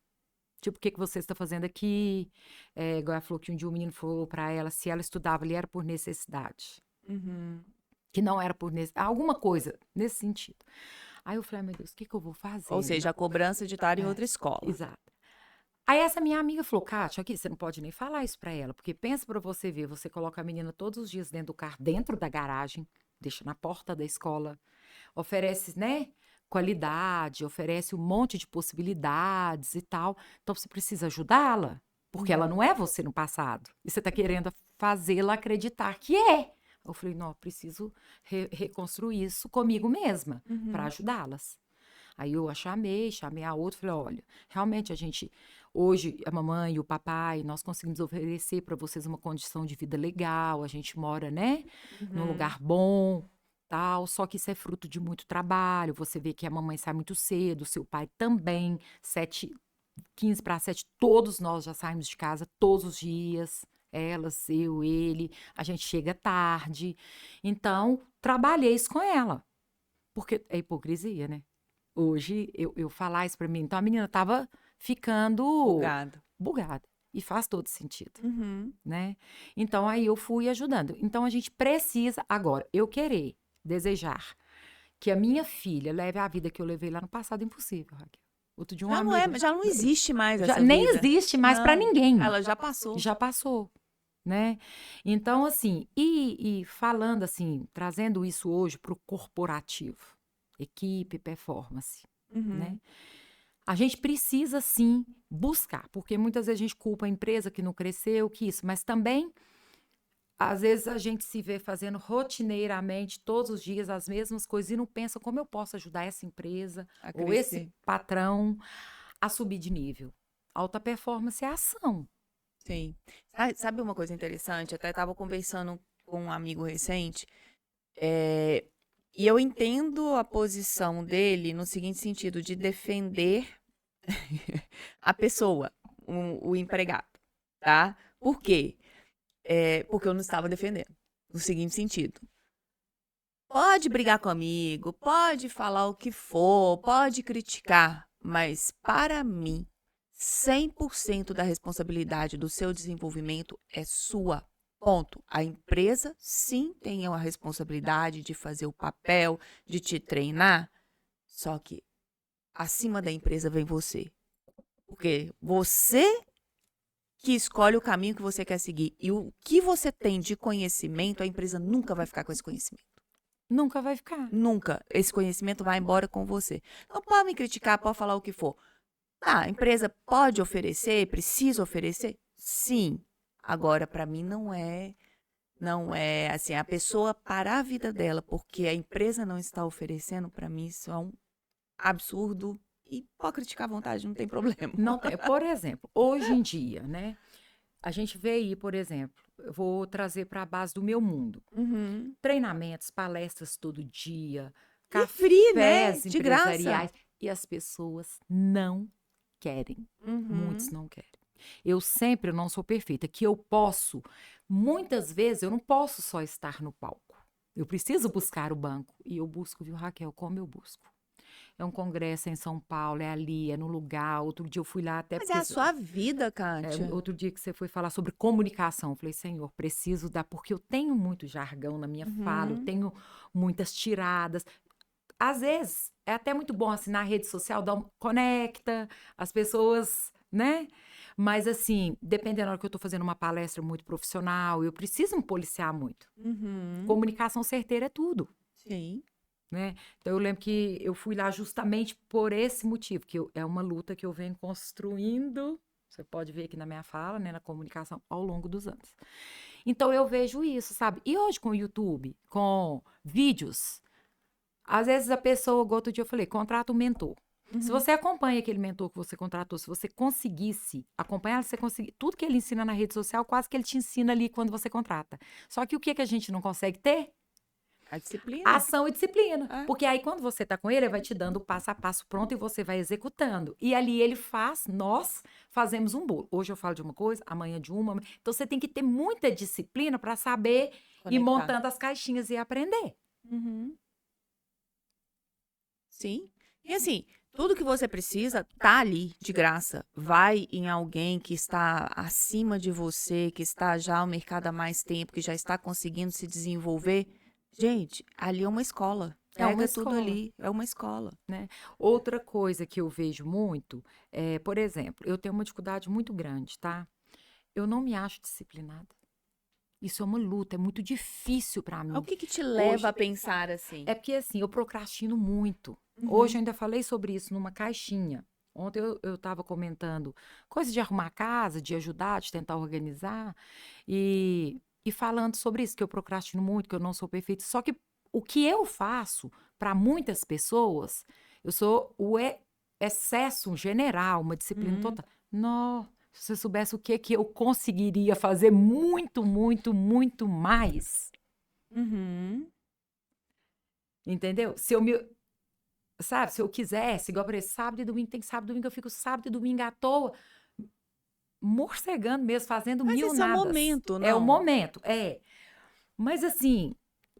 Tipo, o que que você está fazendo aqui? Igual ela falou que um dia o menino falou pra ela se ela estudava ali era por necessidade. Que não era por necessidade, alguma coisa nesse sentido. Aí eu falei, ai, meu Deus, o que que eu vou Ou fazer, né? seja, a cobrança de estar em É, outra escola. exato. Aí essa minha amiga falou, Kátia, aqui, você não pode nem falar isso pra ela, porque pensa pra você ver, você coloca a menina todos os dias dentro do carro, dentro da garagem, deixa na porta da escola, oferece, né, qualidade, oferece um monte de possibilidades e tal. Então você precisa ajudá-la, porque ela não é você no passado. E você tá querendo fazê-la acreditar que é. Eu falei, não, eu preciso reconstruir isso comigo mesma, pra ajudá-las. Aí eu chamei a outra, falei, olha, realmente hoje a mamãe e o papai, nós conseguimos oferecer para vocês uma condição de vida legal, a gente mora, né, num lugar bom, tal, só que isso é fruto de muito trabalho, você vê que a mamãe sai muito cedo, seu pai também, 15 para 7, todos nós já saímos de casa todos os dias, elas, eu, ele, a gente chega tarde, então trabalhei isso com ela, porque é hipocrisia, né? Hoje, eu falar isso pra mim, então a menina tava ficando Bugado. bugada. E faz todo sentido, Uhum. né? Então aí eu fui ajudando. Então a gente precisa, agora, eu querer, desejar que a minha filha leve a vida que eu levei lá no passado, impossível, Raquel. Outro dia um amigo. Já não existe mais Já essa nem vida. existe mais pra Não, ninguém. ela já passou. Já passou, né? Então, assim, e falando assim, trazendo isso hoje pro corporativo, equipe, performance, né? A gente precisa sim buscar, porque muitas vezes a gente culpa a empresa que não cresceu, que isso, mas também às vezes a gente se vê fazendo rotineiramente todos os dias as mesmas coisas e não pensa como eu posso ajudar essa empresa A ou esse crescer. patrão a subir de nível. Alta performance é ação. Sim. Sabe uma coisa interessante? Até estava conversando com um amigo recente, e eu entendo a posição dele no seguinte sentido, de defender a pessoa, o empregado, tá? Por quê? Porque eu não estava defendendo. No seguinte sentido. Pode brigar comigo, pode falar o que for, pode criticar, mas para mim, 100% da responsabilidade do seu desenvolvimento é sua. Ponto. A empresa sim tem a responsabilidade de fazer o papel, de te treinar, só que acima da empresa vem você. Porque você que escolhe o caminho que você quer seguir. E o que você tem de conhecimento, a empresa nunca vai ficar com esse conhecimento. Nunca vai ficar. Nunca. Esse conhecimento vai embora com você. Não pode me criticar, pode falar o que for. Tá, a empresa pode oferecer, precisa oferecer? Sim. Agora, para mim, não é assim, a pessoa parar a vida dela porque a empresa não está oferecendo, para mim, isso é um absurdo. E pode criticar à vontade, não tem problema. Não tem. Por exemplo, hoje em dia, né? A gente vê aí, por exemplo, eu vou trazer para a base do meu mundo. Treinamentos, palestras todo dia, E free, né? cafés De graça. empresariais. E as pessoas não querem. Muitos não querem. Eu não sou perfeita, que eu posso, muitas vezes eu não posso só estar no palco. Eu preciso buscar o banco. E eu busco, viu, Raquel, como eu busco? é um congresso em São Paulo, é ali, é no lugar. Outro dia eu fui lá até Mas é a sua vida, Kátia. outro dia que você foi falar sobre comunicação, eu falei, Senhor, preciso dar, porque eu tenho muito jargão na minha fala, eu tenho muitas tiradas. Às vezes, é até muito bom assim na rede social, conecta as pessoas, né? Mas assim, dependendo da hora que eu tô fazendo uma palestra muito profissional, eu preciso me policiar muito. Comunicação certeira é tudo, Sim. né? Então eu lembro que eu fui lá justamente por esse motivo, que é uma luta que eu venho construindo, você pode ver aqui na minha fala, né, na comunicação ao longo dos anos. Então eu vejo isso, sabe? E hoje com o YouTube, com vídeos, às vezes a pessoa, igual outro dia eu falei, contrata um mentor. Se você acompanha aquele mentor que você contratou, se você conseguisse acompanhar, você conseguir tudo que ele ensina na rede social, quase que ele te ensina ali quando você contrata. Só que o que a gente não consegue ter? A disciplina. Ação e disciplina. É. Porque aí quando você tá com ele vai te dando o passo a passo pronto e você vai executando. E ali ele faz, nós fazemos um bolo. Hoje eu falo de uma coisa, amanhã de uma. Então você tem que ter muita disciplina para saber ir Conectar. montando as caixinhas e aprender. Sim. E assim, tudo que você precisa tá ali, de graça. Vai em alguém que está acima de você, que está já no mercado há mais tempo, que já está conseguindo se desenvolver. Gente, ali é uma escola. É uma Pega tudo escola. ali, é uma escola. Né? Outra coisa que eu vejo muito é, por exemplo, eu tenho uma dificuldade muito grande, tá? Eu não me acho disciplinada. Isso é uma luta, é muito difícil para O mim. que te leva Hoje- a pensar assim? É porque assim, eu procrastino muito. Hoje eu ainda falei sobre isso numa caixinha. Ontem eu estava comentando coisa de arrumar a casa, de ajudar, de tentar organizar, e falando sobre isso, que eu procrastino muito, que eu não sou perfeita. Só que o que eu faço para muitas pessoas, eu sou o excesso general, uma disciplina total. Não, se você soubesse o que eu conseguiria fazer muito, muito, muito mais, entendeu? Se eu me, sabe, se eu quisesse, igual para esse sábado e domingo, tem sábado e domingo, eu fico sábado e domingo à toa, morcegando mesmo, fazendo Mas mil esse é o nadas. momento, É o não? momento, é. Mas assim,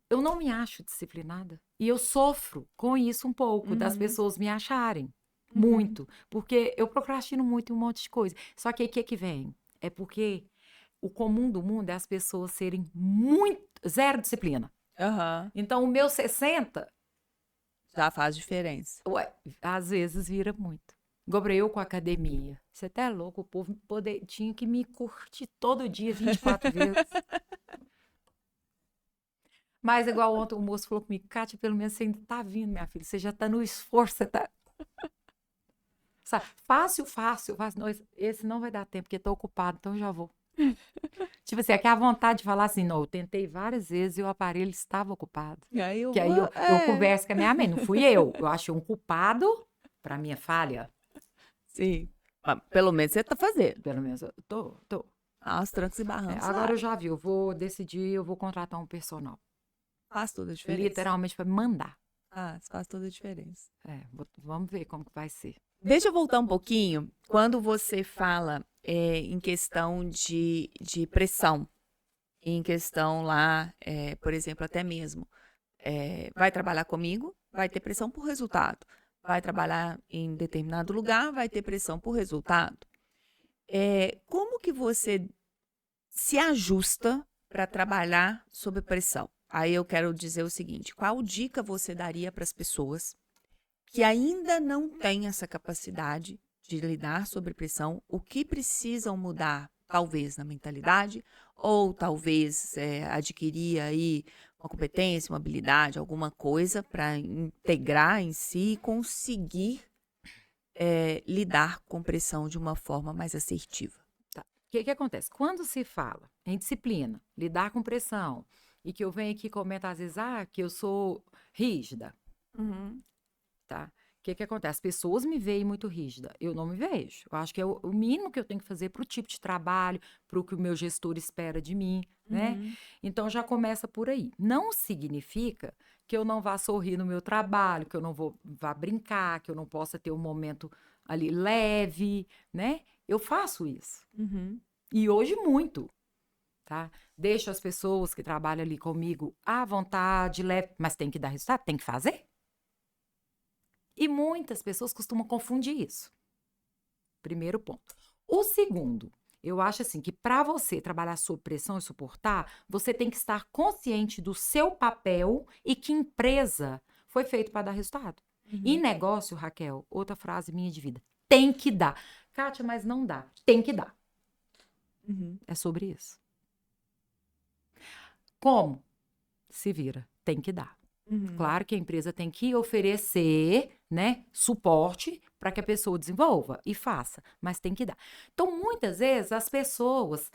eu não me acho disciplinada. E eu sofro com isso um pouco, das pessoas me acharem. Muito. Porque eu procrastino muito em um monte de coisa. Só que aí o que vem? É porque o comum do mundo é as pessoas serem muito, zero disciplina. Aham. Então, o meu 60, Já faz diferença. ué, às vezes vira muito. Igual pra eu com a academia. Você até é louco, o povo tinha que me curtir todo dia, 24 vezes. Mas igual ontem o moço falou comigo, Kátia, pelo menos você ainda tá vindo, minha filha. Você já tá no esforço, você tá... Sabe? Fácil. Não, esse não vai dar tempo, porque tô ocupado, então eu já vou. Tipo assim, aqui a vontade de falar assim, não, eu tentei várias vezes e o aparelho estava ocupado. E aí eu Que aí vou. eu converso com a minha mãe, não fui eu. Eu achei um culpado pra minha falha. Sim. Mas pelo menos você tá fazendo. Pelo menos eu tô. Aos trancos e barrancos. Agora eu já vi, eu vou decidir, eu vou contratar um personal. Faz toda a diferença. Literalmente pra me mandar. Ah, isso faz toda a diferença. Vamos ver como que vai ser. Deixa eu voltar um pouquinho. Quando você fala em questão de pressão, em questão lá, por exemplo, até mesmo, vai trabalhar comigo, vai ter pressão por resultado. Vai trabalhar em determinado lugar, vai ter pressão por resultado. Como que você se ajusta para trabalhar sob pressão? Aí eu quero dizer o seguinte: qual dica você daria para as pessoas que ainda não têm essa capacidade de lidar sob pressão? O que precisam mudar, talvez na mentalidade, ou talvez adquirir aí uma competência, uma habilidade, alguma coisa para integrar em si e conseguir lidar com pressão de uma forma mais assertiva? O que acontece? Quando se fala em disciplina, lidar com pressão, e que eu venho aqui e comento às vezes, que eu sou rígida, tá? O que acontece? As pessoas me veem muito rígida, eu não me vejo. Eu acho que é o mínimo que eu tenho que fazer para o tipo de trabalho, para o que o meu gestor espera de mim, né? Então já começa por aí. Não significa que eu não vá sorrir no meu trabalho, que eu não vá brincar, que eu não possa ter um momento ali leve, né? Eu faço isso. E hoje muito, tá? Deixo as pessoas que trabalham ali comigo à vontade, leve, mas tem que dar resultado, tem que fazer. E muitas pessoas costumam confundir isso. Primeiro ponto. O segundo, eu acho assim que para você trabalhar sob pressão e suportar, você tem que estar consciente do seu papel e que empresa foi feito para dar resultado. E negócio, Raquel, outra frase minha de vida, tem que dar. Kátia, mas não dá. Tem que dar. É sobre isso. Como? Se vira. Tem que dar. Claro que a empresa tem que oferecer, né, suporte para que a pessoa desenvolva e faça, mas tem que dar. Então, muitas vezes, as pessoas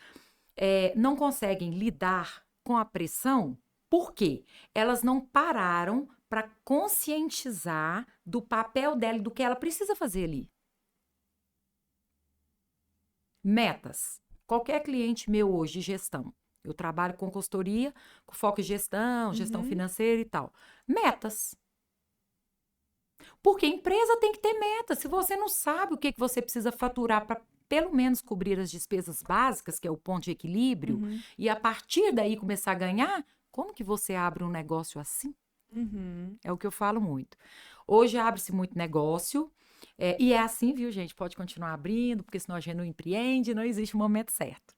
não conseguem lidar com a pressão porque elas não pararam para conscientizar do papel dela e do que ela precisa fazer ali. Metas. Qualquer cliente meu hoje de gestão, eu trabalho com consultoria, com foco em gestão, gestão financeira e tal. Metas. Porque a empresa tem que ter metas. Se você não sabe o que você precisa faturar para pelo menos cobrir as despesas básicas, que é o ponto de equilíbrio, e a partir daí começar a ganhar, como que você abre um negócio assim? É o que eu falo muito. Hoje abre-se muito negócio, e é assim, viu, gente? Pode continuar abrindo, porque senão a gente não empreende, não existe um momento certo.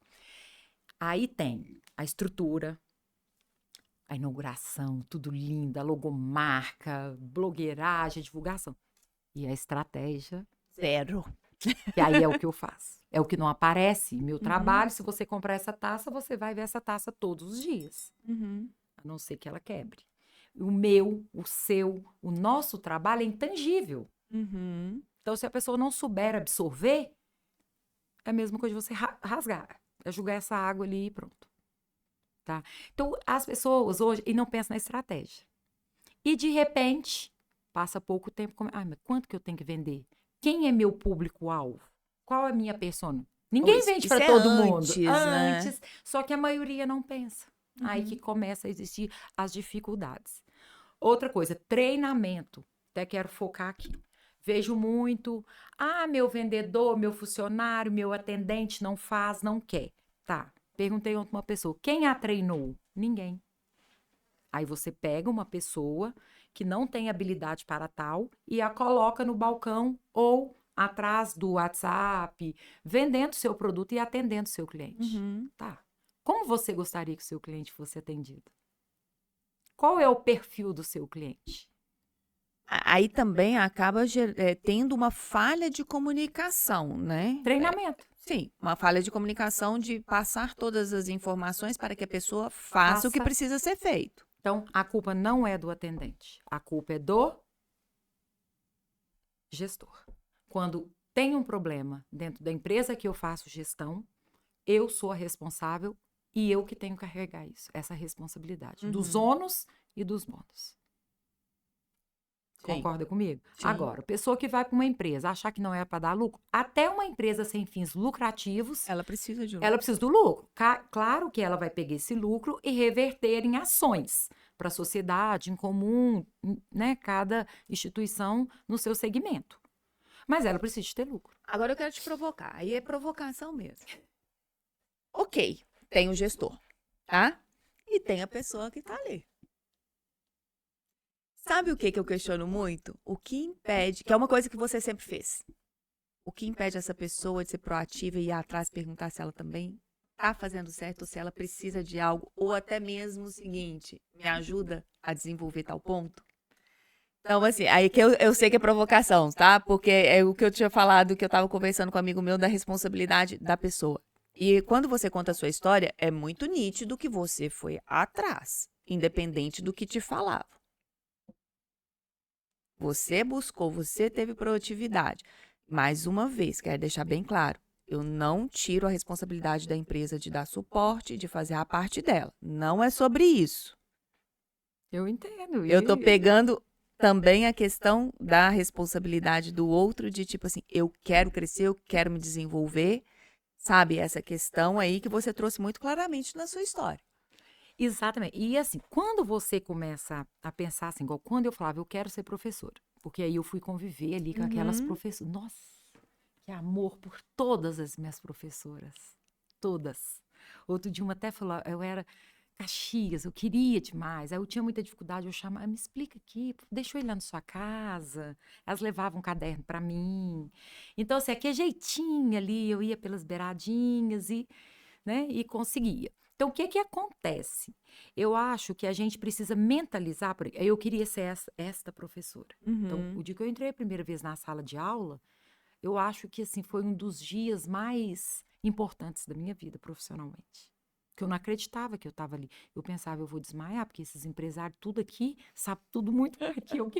Aí tem a estrutura, a inauguração, tudo lindo, a logomarca, blogueiragem, divulgação. E a estratégia, Zero. que aí é o que eu faço. É o que não aparece. Meu trabalho, se você comprar essa taça, você vai ver essa taça todos os dias. A não ser que ela quebre. O meu, o seu, o nosso trabalho é intangível. Então, se a pessoa não souber absorver, é a mesma coisa de você rasgar. É jogar essa água ali e pronto. Tá? Então, as pessoas hoje e não pensam na estratégia. E, de repente, passa pouco tempo. Mas quanto que eu tenho que vender? Quem é meu público-alvo? Qual é a minha persona? Ninguém vende para todo mundo. Antes, né? Só que a maioria não pensa. Aí que começa a existir as dificuldades. Outra coisa, treinamento. Até quero focar aqui. Vejo muito, meu vendedor, meu funcionário, meu atendente não faz, não quer. Tá, perguntei ontem uma pessoa, quem a treinou? Ninguém. Aí você pega uma pessoa que não tem habilidade para tal e a coloca no balcão ou atrás do WhatsApp, vendendo seu produto e atendendo seu cliente. Tá. Como você gostaria que o seu cliente fosse atendido? Qual é o perfil do seu cliente? Aí também acaba tendo uma falha de comunicação, né? Treinamento. Sim, uma falha de comunicação de passar todas as informações para que a pessoa faça o que precisa ser feito. Então, a culpa não é do atendente, a culpa é do gestor. Quando tem um problema dentro da empresa que eu faço gestão, eu sou a responsável e eu que tenho que carregar isso, essa responsabilidade dos ônus e dos bônus. Concorda comigo? Sim. Agora, pessoa que vai para uma empresa achar que não é para dar lucro, até uma empresa sem fins lucrativos, ela precisa de lucro. Ela precisa do lucro. Claro que ela vai pegar esse lucro e reverter em ações para a sociedade, em comum, né? Cada instituição no seu segmento. Mas ela precisa de ter lucro. Agora eu quero te provocar. Aí é provocação mesmo. Ok, tem o gestor, tá? E tem a pessoa que tá ali. Sabe o que eu questiono muito? O que impede, que é uma coisa que você sempre fez. O que impede essa pessoa de ser proativa e ir atrás e perguntar se ela também tá fazendo certo ou se ela precisa de algo, ou até mesmo o seguinte, me ajuda a desenvolver tal ponto? Então, assim, aí que eu sei que é provocação, tá? Porque é o que eu tinha falado, que eu tava conversando com um amigo meu da responsabilidade da pessoa. E quando você conta a sua história, é muito nítido que você foi atrás, independente do que te falavam. Você buscou, você teve proatividade. Mais uma vez, quero deixar bem claro, eu não tiro a responsabilidade da empresa de dar suporte, de fazer a parte dela. Não é sobre isso. Eu entendo. Eu tô pegando também a questão da responsabilidade do outro, de tipo assim, eu quero crescer, eu quero me desenvolver, sabe? Essa questão aí que você trouxe muito claramente na sua história. Exatamente. E assim, quando você começa a pensar assim, igual quando eu falava, eu quero ser professora, porque aí eu fui conviver ali com aquelas professoras. Nossa, que amor por todas as minhas professoras. Todas. Outro dia uma até falou, Caxias, eu queria demais. Aí eu tinha muita dificuldade, eu chamava, me explica aqui, deixa eu ir lá na sua casa. Elas levavam um caderno para mim. Então, assim, aquele jeitinho ali, eu ia pelas beiradinhas né, e conseguia. Então, o que que acontece? Eu acho que a gente precisa mentalizar, eu queria ser esta professora. Então, o dia que eu entrei a primeira vez na sala de aula, eu acho que, assim, foi um dos dias mais importantes da minha vida profissionalmente. Porque eu não acreditava que eu estava ali. Eu pensava, eu vou desmaiar, porque esses empresários, tudo aqui, sabe tudo muito mais que eu.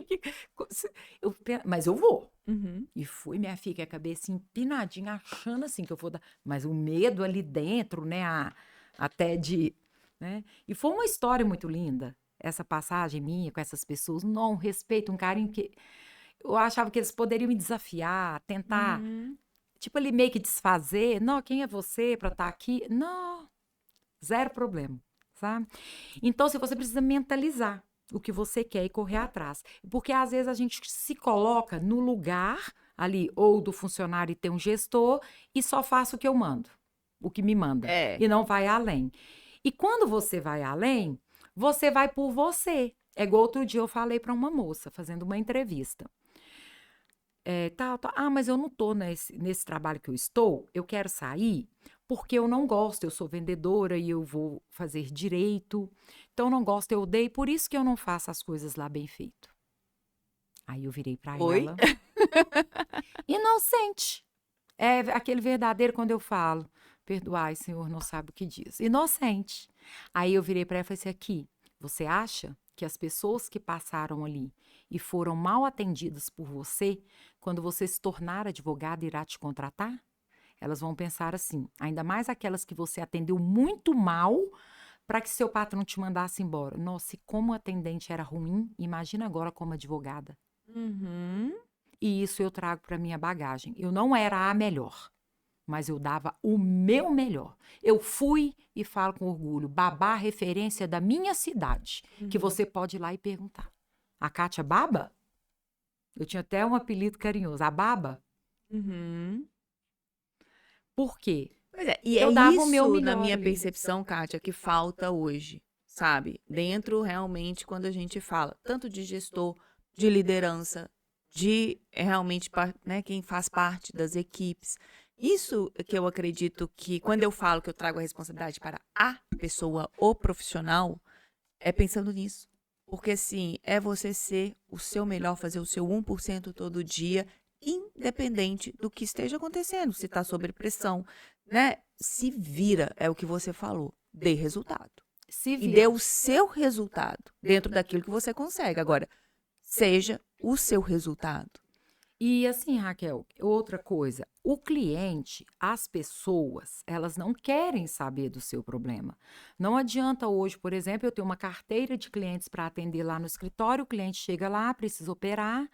Mas eu vou. E fui, minha filha, com a cabeça empinadinha, achando assim que eu vou dar. Mas o medo ali dentro, né? Até de. Né? E foi uma história muito linda, essa passagem minha com essas pessoas. Não, um respeito, um carinho que. Eu achava que eles poderiam me desafiar, tentar, tipo, ali meio que desfazer. Não, quem é você para estar aqui? Não. Zero problema, sabe? Então, se você precisa mentalizar o que você quer e correr atrás. Porque, às vezes, a gente se coloca no lugar ali, ou do funcionário e tem um gestor, e só faço o que eu mando, o que me manda, e não vai além. E quando você vai além, você vai por você. É igual outro dia eu falei para uma moça, fazendo uma entrevista. Mas eu não estou nesse trabalho que eu estou, eu quero sair porque eu não gosto, eu sou vendedora e eu vou fazer direito, então eu não gosto, eu odeio, por isso que eu não faço as coisas lá bem feito. Aí eu virei para ela, inocente, é aquele verdadeiro quando eu falo, perdoai, Senhor, não sabe o que diz, inocente. Aí eu virei para ela e falei assim, aqui, você acha que as pessoas que passaram ali e foram mal atendidas por você, quando você se tornar advogada, irá te contratar? Elas vão pensar assim, ainda mais aquelas que você atendeu muito mal para que seu patrão te mandasse embora. Nossa, e como atendente era ruim, imagina agora como advogada. E isso eu trago para minha bagagem. Eu não era a melhor, mas eu dava o meu melhor. Eu fui, e falo com orgulho, Babá, referência da minha cidade, que você pode ir lá e perguntar. A Kátia Baba? Eu tinha até um apelido carinhoso, a Baba. Por quê? Pois é, e eu é dava isso, o meu melhor na minha ali. percepção, Kátia, que falta hoje, sabe? Dentro, realmente, quando a gente fala tanto de gestor, de liderança, de realmente, né, quem faz parte das equipes. Isso que eu acredito que, quando eu falo que eu trago a responsabilidade para a pessoa, o profissional, é pensando nisso. Porque, assim, é você ser o seu melhor, fazer o seu 1% todo dia, independente do que esteja acontecendo, se está sob pressão, né? Se vira, é o que você falou, dê resultado. Se E dê o seu resultado dentro daquilo que você consegue. Agora, seja o seu resultado. E assim, Raquel, outra coisa, o cliente, as pessoas, elas não querem saber do seu problema. Não adianta hoje, por exemplo, eu ter uma carteira de clientes para atender lá no escritório, o cliente chega lá, precisa operar.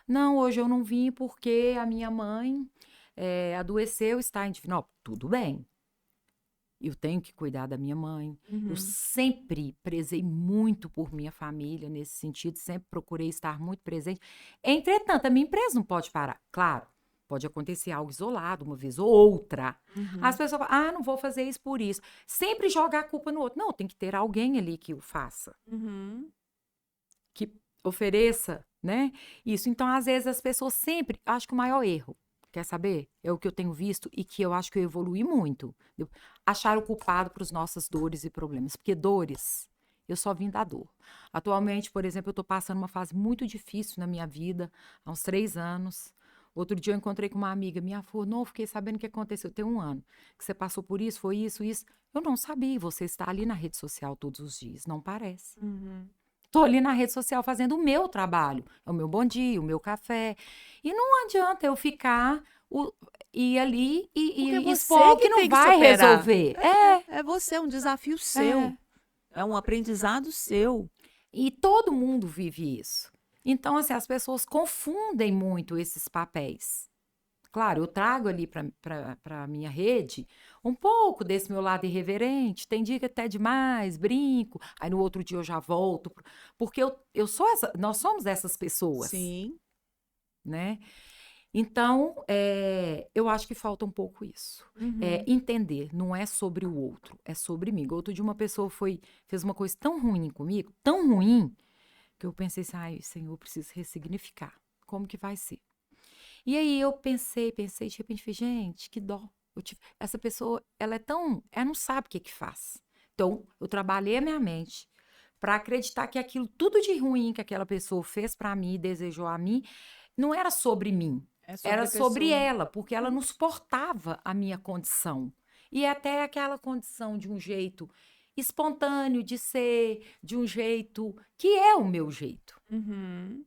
Não, hoje eu não vim porque a minha mãe adoeceu, está em... Não, tudo bem. Eu tenho que cuidar da minha mãe. Eu sempre prezei muito por minha família nesse sentido, sempre procurei estar muito presente. Entretanto, a minha empresa não pode parar. Claro, pode acontecer algo isolado, uma vez ou outra. As pessoas falam, não vou fazer isso por isso. Sempre jogar a culpa no outro. Não, tem que ter alguém ali que o faça. Que ofereça, né? Isso. Então, às vezes, as pessoas sempre... Acho que o maior erro, quer saber? É o que eu tenho visto e que eu acho que eu evoluí muito. Achar o culpado para as nossas dores e problemas. Porque dores, eu só vim da dor. Atualmente, por exemplo, eu estou passando uma fase muito difícil na minha vida, há uns 3 anos. Outro dia eu encontrei com uma amiga minha, falou, não, fiquei sabendo o que aconteceu, tem 1 ano, que você passou por isso, foi isso, isso. Eu não sabia, você está ali na rede social todos os dias, não parece. Estou ali na rede social fazendo o meu trabalho, o meu bom dia, o meu café. E não adianta eu ficar ir ali e expor o que não vai resolver. É você, é um desafio seu. É um aprendizado seu. E todo mundo vive isso. Então, assim, as pessoas confundem muito esses papéis. Claro, eu trago ali para a minha rede um pouco desse meu lado irreverente. Tem dia que até demais, brinco. Aí no outro dia eu já volto. Porque eu sou nós somos essas pessoas. Sim. Né? Então, eu acho que falta um pouco isso. Uhum. Entender, não é sobre o outro, é sobre mim. Outro dia uma pessoa fez uma coisa tão ruim comigo, tão ruim, que eu pensei assim, ai, Senhor, eu preciso ressignificar. Como que vai ser? E aí eu pensei, de repente falei, gente, que dó. Essa pessoa, ela não sabe o que que faz. Então, eu trabalhei a minha mente para acreditar que aquilo, tudo de ruim que aquela pessoa fez para mim e desejou a mim, não era sobre mim, É sobre era a sobre pessoa. ela, porque ela não suportava a minha condição. E até aquela condição de um jeito espontâneo de ser, de um jeito que é o meu jeito. Uhum.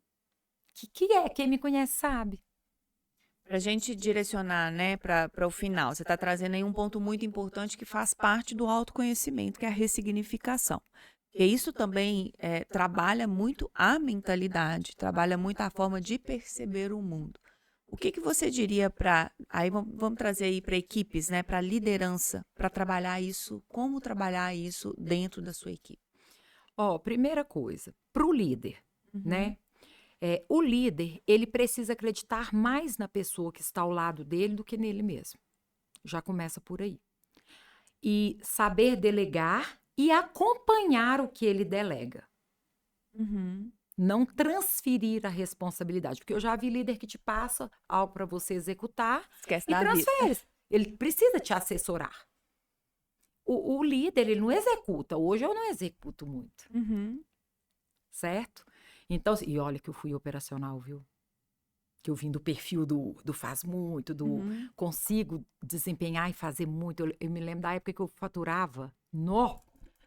Quem me conhece sabe. Para a gente direcionar, né, para o final, você está trazendo aí um ponto muito importante que faz parte do autoconhecimento, que é a ressignificação. E isso também trabalha muito a mentalidade, trabalha muito a forma de perceber o mundo. O que que você diria para, aí vamos trazer aí para equipes, né, para liderança, para trabalhar isso, como trabalhar isso dentro da sua equipe? Ó, primeira coisa, para o líder, Uhum. né? O líder, ele precisa acreditar mais na pessoa que está ao lado dele do que nele mesmo. Já começa por aí. E saber delegar e acompanhar o que ele delega. Uhum. Não transferir a responsabilidade. Porque eu já vi líder que te passa algo para você executar Esquece e da vida. transfere. Ele precisa te assessorar. O líder, ele não executa. Hoje eu não executo muito, Uhum. certo? Então, e olha que eu fui operacional, viu? Que eu vim do perfil do faz muito, do Uhum. consigo desempenhar e fazer muito. Eu me lembro da época que eu faturava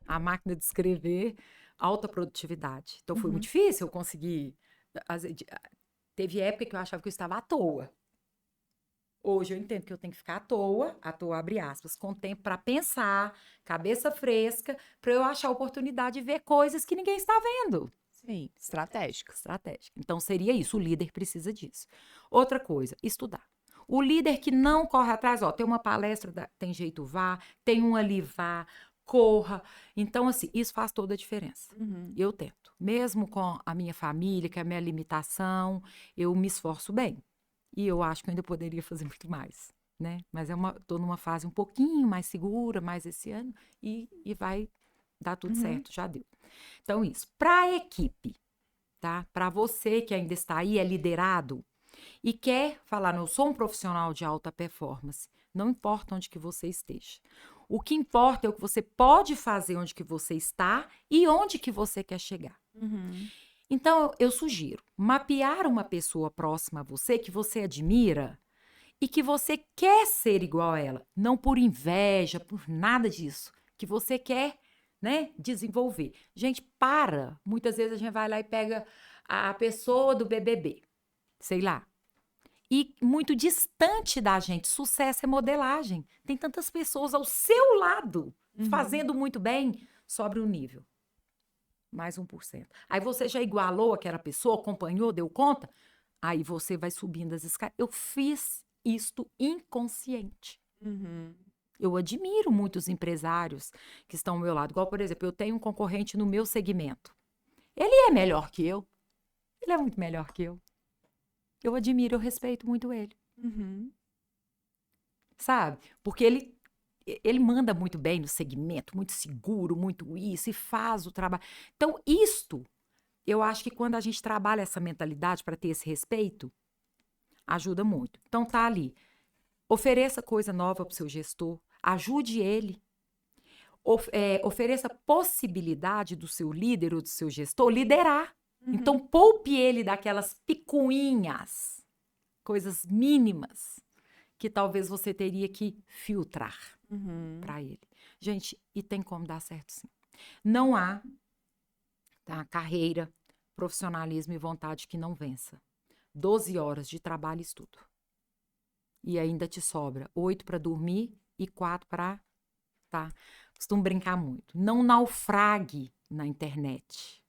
a máquina de escrever, alta produtividade. Então foi muito Uhum. difícil eu conseguir. Teve época que eu achava que eu estava à toa. Hoje eu entendo que eu tenho que ficar à toa, abre aspas, com tempo para pensar, cabeça fresca, para eu achar oportunidade de ver coisas que ninguém está vendo. Sim, estratégico. Estratégica. Então, seria isso. O líder precisa disso. Outra coisa, estudar. O líder que não corre atrás, ó, tem uma palestra, tem jeito, vá, tem um ali, vá, corra. Então, assim, isso faz toda a diferença. Uhum. Eu tento. Mesmo com a minha família, que é a minha limitação, eu me esforço bem. E eu acho que eu ainda poderia fazer muito mais, né? Mas tô numa fase um pouquinho mais segura, mais esse ano, e vai dar tudo Uhum. certo, já deu. Então, isso. Para a equipe, tá? Para você que ainda está aí, é liderado e quer falar, não, eu sou um profissional de alta performance, não importa onde que você esteja. O que importa é o que você pode fazer onde que você está e onde que você quer chegar. Uhum. Então, eu sugiro mapear uma pessoa próxima a você que você admira e que você quer ser igual a ela, não por inveja, por nada disso, que você quer, né, desenvolver. Gente, para. Muitas vezes a gente vai lá e pega a pessoa do BBB, sei lá. E muito distante da gente, sucesso é modelagem. Tem tantas pessoas ao seu lado Uhum. fazendo muito bem, sobre o nível. Mais 1%. Aí você já igualou aquela pessoa, acompanhou, deu conta? Aí você vai subindo as escadas. Eu fiz isto inconsciente. Uhum. Eu admiro muitos empresários que estão ao meu lado. Igual, por exemplo, eu tenho um concorrente no meu segmento. Ele é melhor que eu. Ele é muito melhor que eu. Eu admiro, eu respeito muito ele. Uhum. Sabe? Porque ele manda muito bem no segmento, muito seguro, muito isso, e faz o trabalho. Então, isto, eu acho que quando a gente trabalha essa mentalidade para ter esse respeito, ajuda muito. Então, tá ali. Ofereça coisa nova para o seu gestor, ajude ele. Ofereça possibilidade do seu líder ou do seu gestor liderar. Então, Uhum. poupe ele daquelas picuinhas, coisas mínimas, que talvez você teria que filtrar Uhum. para ele. Gente, e tem como dar certo sim. Não há, tá, carreira, profissionalismo e vontade que não vença. 12 horas de trabalho e estudo. E ainda te sobra 8 para dormir e 4 para, tá? Costumo brincar muito. Não naufrague na internet.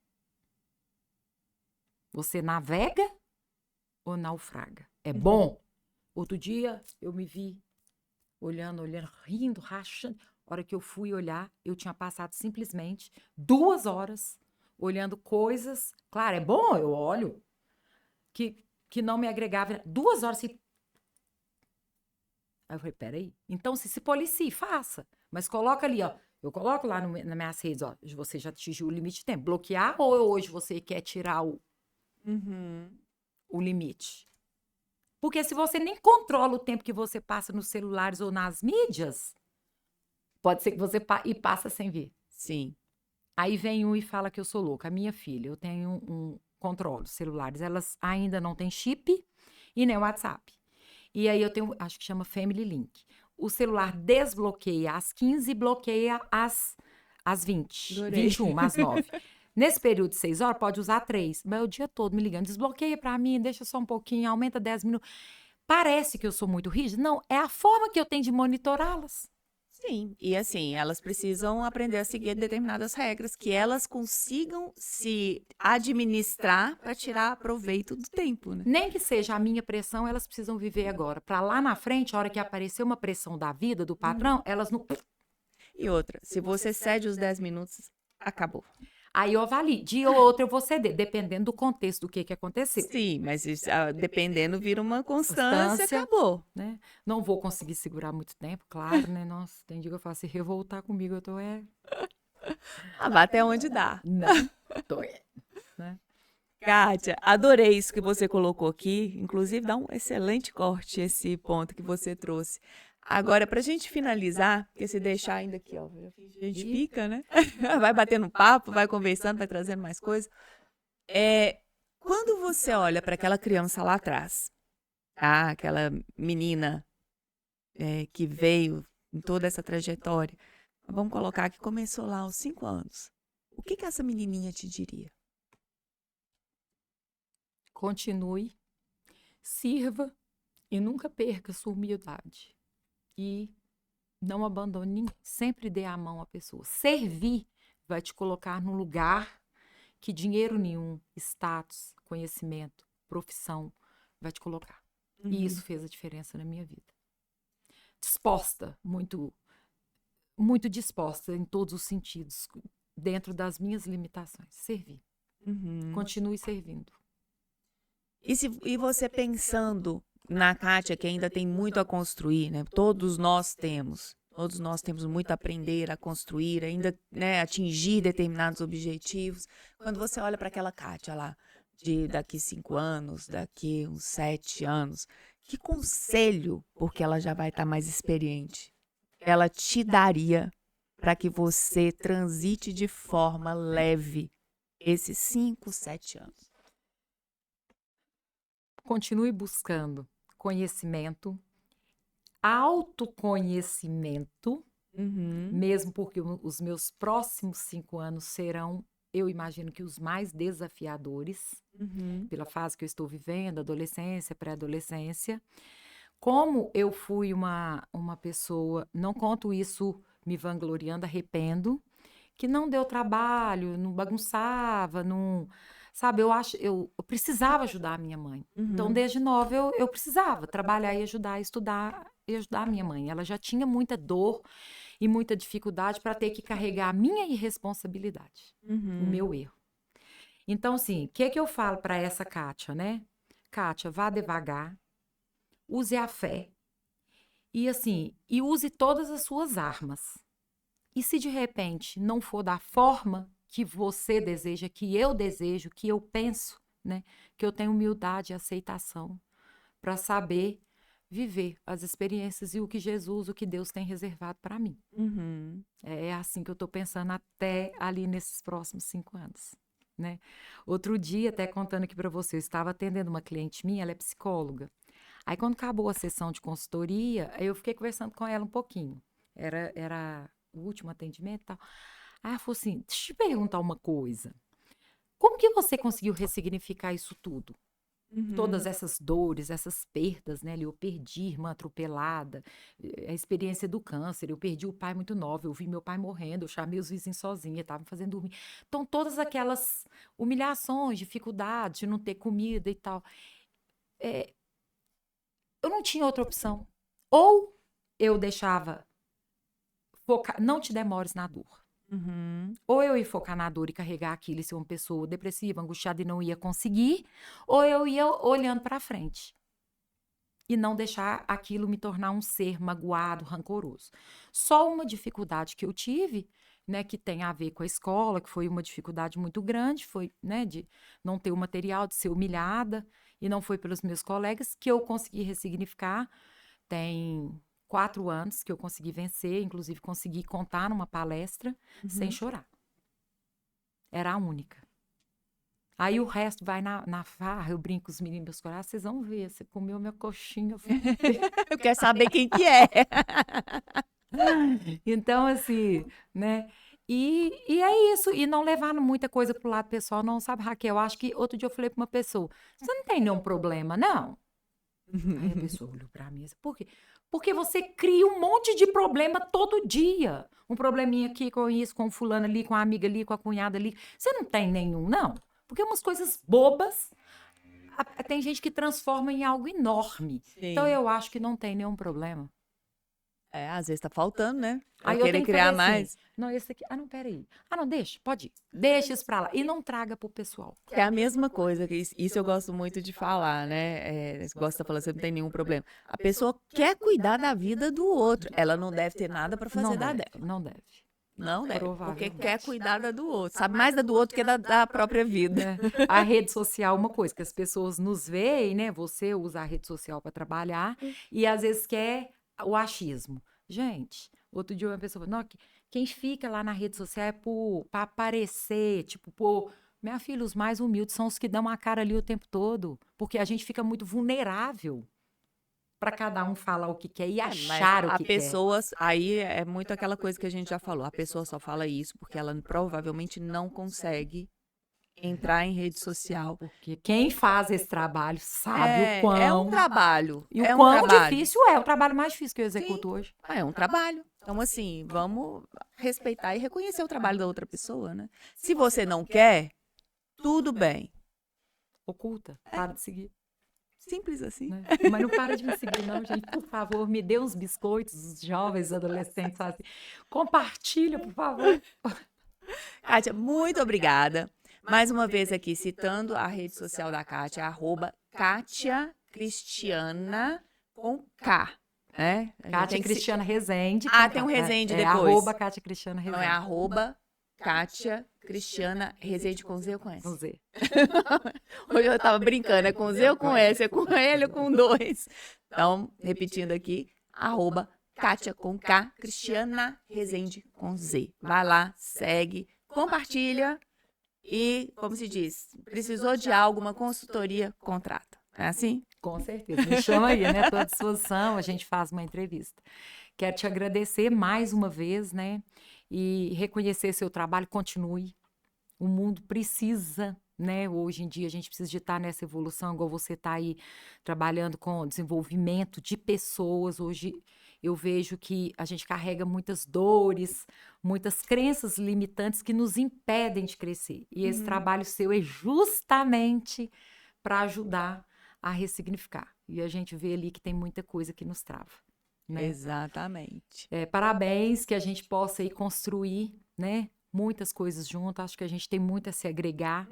Você navega ou naufraga? É Uhum. bom? Outro dia eu me vi olhando, rindo, rachando. A hora que eu fui olhar, eu tinha passado simplesmente 2 horas olhando coisas. Claro, é bom, eu olho. Que, que não me agregava. 2 horas assim. Aí eu falei, peraí. Então, se policie, faça. Mas coloca ali, ó. Eu coloco lá nas minhas redes, ó. Você já atingiu o limite de tempo. Bloquear ou hoje você quer tirar o limite? Porque se você nem controla o tempo que você passa nos celulares ou nas mídias, pode ser que você passa sem ver. Sim. Aí vem um e fala que eu sou louca. A minha filha, eu tenho um controle celulares. Elas ainda não têm chip e nem WhatsApp. E aí eu tenho, acho que chama Family Link. O celular desbloqueia às 15 e bloqueia às 20, Adorei. 21, às 9. Nesse período de 6 horas, pode usar 3. Mas o dia todo me ligando, desbloqueia pra mim, deixa só um pouquinho, aumenta 10 minutos. Parece que eu sou muito rígida. Não, é a forma que eu tenho de monitorá-las. Sim, e assim, elas precisam aprender a seguir determinadas regras que elas consigam se administrar para tirar proveito do tempo, né? Nem que seja a minha pressão, elas precisam viver agora. Para lá na frente, a hora que aparecer uma pressão da vida, do patrão, elas não. E outra, se você cede os 10 minutos, acabou. Aí eu avalio. Dia ou outro eu vou ceder, dependendo do contexto do que aconteceu. Sim, mas isso, dependendo, vira uma constância, acabou. Né? Não vou conseguir segurar muito tempo, claro, né? Nossa, tem dia que eu falo, se revoltar comigo, eu tô Vai até onde dá. Não, tô né? Kátia, adorei isso que você colocou aqui. Inclusive, dá um excelente corte esse ponto que você trouxe. Agora, para a gente finalizar, porque se deixar ainda aqui, ó, a gente fica, né? Vai batendo papo, vai conversando, vai trazendo mais coisas. Quando você olha para aquela criança lá atrás, tá? Aquela menina que veio em toda essa trajetória, vamos colocar que começou lá aos 5 anos. O que essa menininha te diria? Continue, sirva e nunca perca sua humildade. E não abandone ninguém. Sempre dê a mão à pessoa. Servir vai te colocar num lugar que dinheiro nenhum, status, conhecimento, profissão vai te colocar. E isso fez a diferença na minha vida. Disposta, muito, muito disposta em todos os sentidos, dentro das minhas limitações. Servir. Continue servindo. E você pensando na Kátia, que ainda tem muito a construir, né? Todos nós temos muito a aprender, a construir, ainda, né, atingir determinados objetivos. Quando você olha para aquela Kátia lá, de daqui 5 anos, daqui uns 7 anos, que conselho, porque ela já vai estar mais experiente, ela te daria para que você transite de forma leve esses 5, 7 anos? Continue buscando conhecimento, autoconhecimento, mesmo porque os meus próximos 5 anos serão, eu imagino que os mais desafiadores, pela fase que eu estou vivendo, adolescência, pré-adolescência. Como eu fui uma pessoa, não conto isso me vangloriando, arrependo, que não deu trabalho, não bagunçava, não... Sabe, eu precisava ajudar a minha mãe. Então, desde nova, eu precisava trabalhar e ajudar, estudar e ajudar a minha mãe. Ela já tinha muita dor e muita dificuldade para ter que carregar a minha irresponsabilidade, o meu erro. Então, assim, o que eu falo para essa Kátia, né? Kátia, vá devagar, use a fé e, assim, e use todas as suas armas. E se de repente não for da forma que você deseja, que eu desejo, que eu penso, né? Que eu tenho humildade e aceitação para saber viver as experiências e o que Jesus, o que Deus tem reservado para mim. É assim que eu estou pensando até ali nesses próximos 5 anos, né? Outro dia, até contando aqui para você, eu estava atendendo uma cliente minha, ela é psicóloga. Aí quando acabou a sessão de consultoria, eu fiquei conversando com ela um pouquinho. Era o último atendimento e tal. Aí ela falou assim, deixa eu te perguntar uma coisa. Como que você conseguiu ressignificar isso tudo? Todas essas dores, essas perdas, né? Eu perdi irmã atropelada, a experiência do câncer, eu perdi o pai muito novo, eu vi meu pai morrendo, eu chamei os vizinhos sozinha, estavam me fazendo dormir. Então, todas aquelas humilhações, dificuldades de não ter comida e tal. Eu não tinha outra opção. Ou eu deixava focar, não te demores na dor. Ou eu ia focar na dor e carregar aquilo e ser uma pessoa depressiva, angustiada e não ia conseguir, ou eu ia olhando para frente e não deixar aquilo me tornar um ser magoado, rancoroso. Só uma dificuldade que eu tive, né, que tem a ver com a escola, que foi uma dificuldade muito grande, foi, né, de não ter o material, de ser humilhada, e não foi pelos meus colegas, que eu consegui ressignificar. Tem 4 anos que eu consegui vencer, inclusive consegui contar numa palestra sem chorar. Era a única. Aí o resto vai na farra, eu brinco com os meninos meus corações, vocês vão ver, você comeu minha coxinha. Eu quero saber quem que é. Então, assim, né? E é isso, e não levar muita coisa pro lado pessoal, não, sabe, Raquel? Eu acho que outro dia eu falei pra uma pessoa, você não tem nenhum problema, não? Aí a pessoa olhou pra mim, por quê? Porque você cria um monte de problema todo dia. Um probleminha aqui com isso, com fulano ali, com a amiga ali, com a cunhada ali. Você não tem nenhum, não? Porque umas coisas bobas, tem gente que transforma em algo enorme. Sim. Então eu acho que não tem nenhum problema. Às vezes tá faltando, né? Aí Vai querer criar fazer mais. Assim, não, esse aqui. Ah, não, peraí. Ah, não, deixa, pode ir. Deixa isso pra lá. E não traga pro pessoal. É a mesma coisa, que isso eu gosto muito de falar, né? Você gosta de falar, você não tem nenhum problema. A pessoa quer cuidar da vida do outro. Ela não deve ter nada pra fazer da dela. Não deve. Não deve, porque quer cuidar da do outro. Sabe mais da do outro que da própria vida. A rede social é uma coisa, que as pessoas nos veem, né? Você usa a rede social para trabalhar e às vezes quer o achismo. Gente, outro dia uma pessoa falou, não, quem fica lá na rede social é para aparecer, tipo, minha filha, os mais humildes são os que dão a cara ali o tempo todo, porque a gente fica muito vulnerável para cada um falar o que quer e achar o que quer. Aí é muito aquela coisa que a gente já falou, a pessoa só fala isso porque ela provavelmente não consegue entrar em rede social. Porque quem faz esse trabalho sabe o quão... É um trabalho. E o quão difícil é. O trabalho mais difícil que eu executo hoje. É um trabalho. Então, assim, vamos respeitar e reconhecer o trabalho da outra pessoa, né? Se você não quer, tudo bem. Oculta. Para de seguir. Simples assim. Né? Mas não para de me seguir, não, gente. Por favor, me dê uns biscoitos, os jovens, adolescentes, assim. Compartilha, por favor. Kátia, muito obrigada. Mais uma vez aqui, citando a rede social da Kátia, @Kátia Cristiana com K. Kátia Cristiana Rezende. Tem um Rezende depois. @Kátia Cristiana Rezende. Não é @Kátia Cristiana Rezende com Z ou com S? Com Z. Hoje eu tava brincando, é com Z ou com S? É com L ou com 2? Então, repetindo aqui, @Kátia com K, Cristiana Rezende com Z. Vai lá, segue, compartilha. E, como se diz, precisou de algo, uma consultoria, contrata. É assim? Com certeza. Me chama aí, né? Estou à disposição, a gente faz uma entrevista. Quero te agradecer mais uma vez, né? E reconhecer seu trabalho, continue. O mundo precisa, né? Hoje em dia a gente precisa de estar nessa evolução, igual você está aí trabalhando com desenvolvimento de pessoas. Hoje eu vejo que a gente carrega muitas dores, muitas crenças limitantes que nos impedem de crescer. E esse trabalho seu é justamente para ajudar a ressignificar. E a gente vê ali que tem muita coisa que nos trava. Né? Exatamente. Parabéns, que a gente possa aí construir, né? Muitas coisas juntas. Acho que a gente tem muito a se agregar,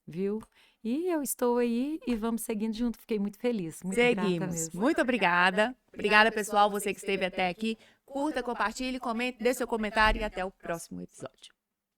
viu? E eu estou aí e vamos seguindo junto. Fiquei muito feliz. Muito grata mesmo. Muito obrigada. Obrigada, pessoal, você que esteve até aqui. Curta, compartilhe, comente, dê seu comentário e até o próximo episódio.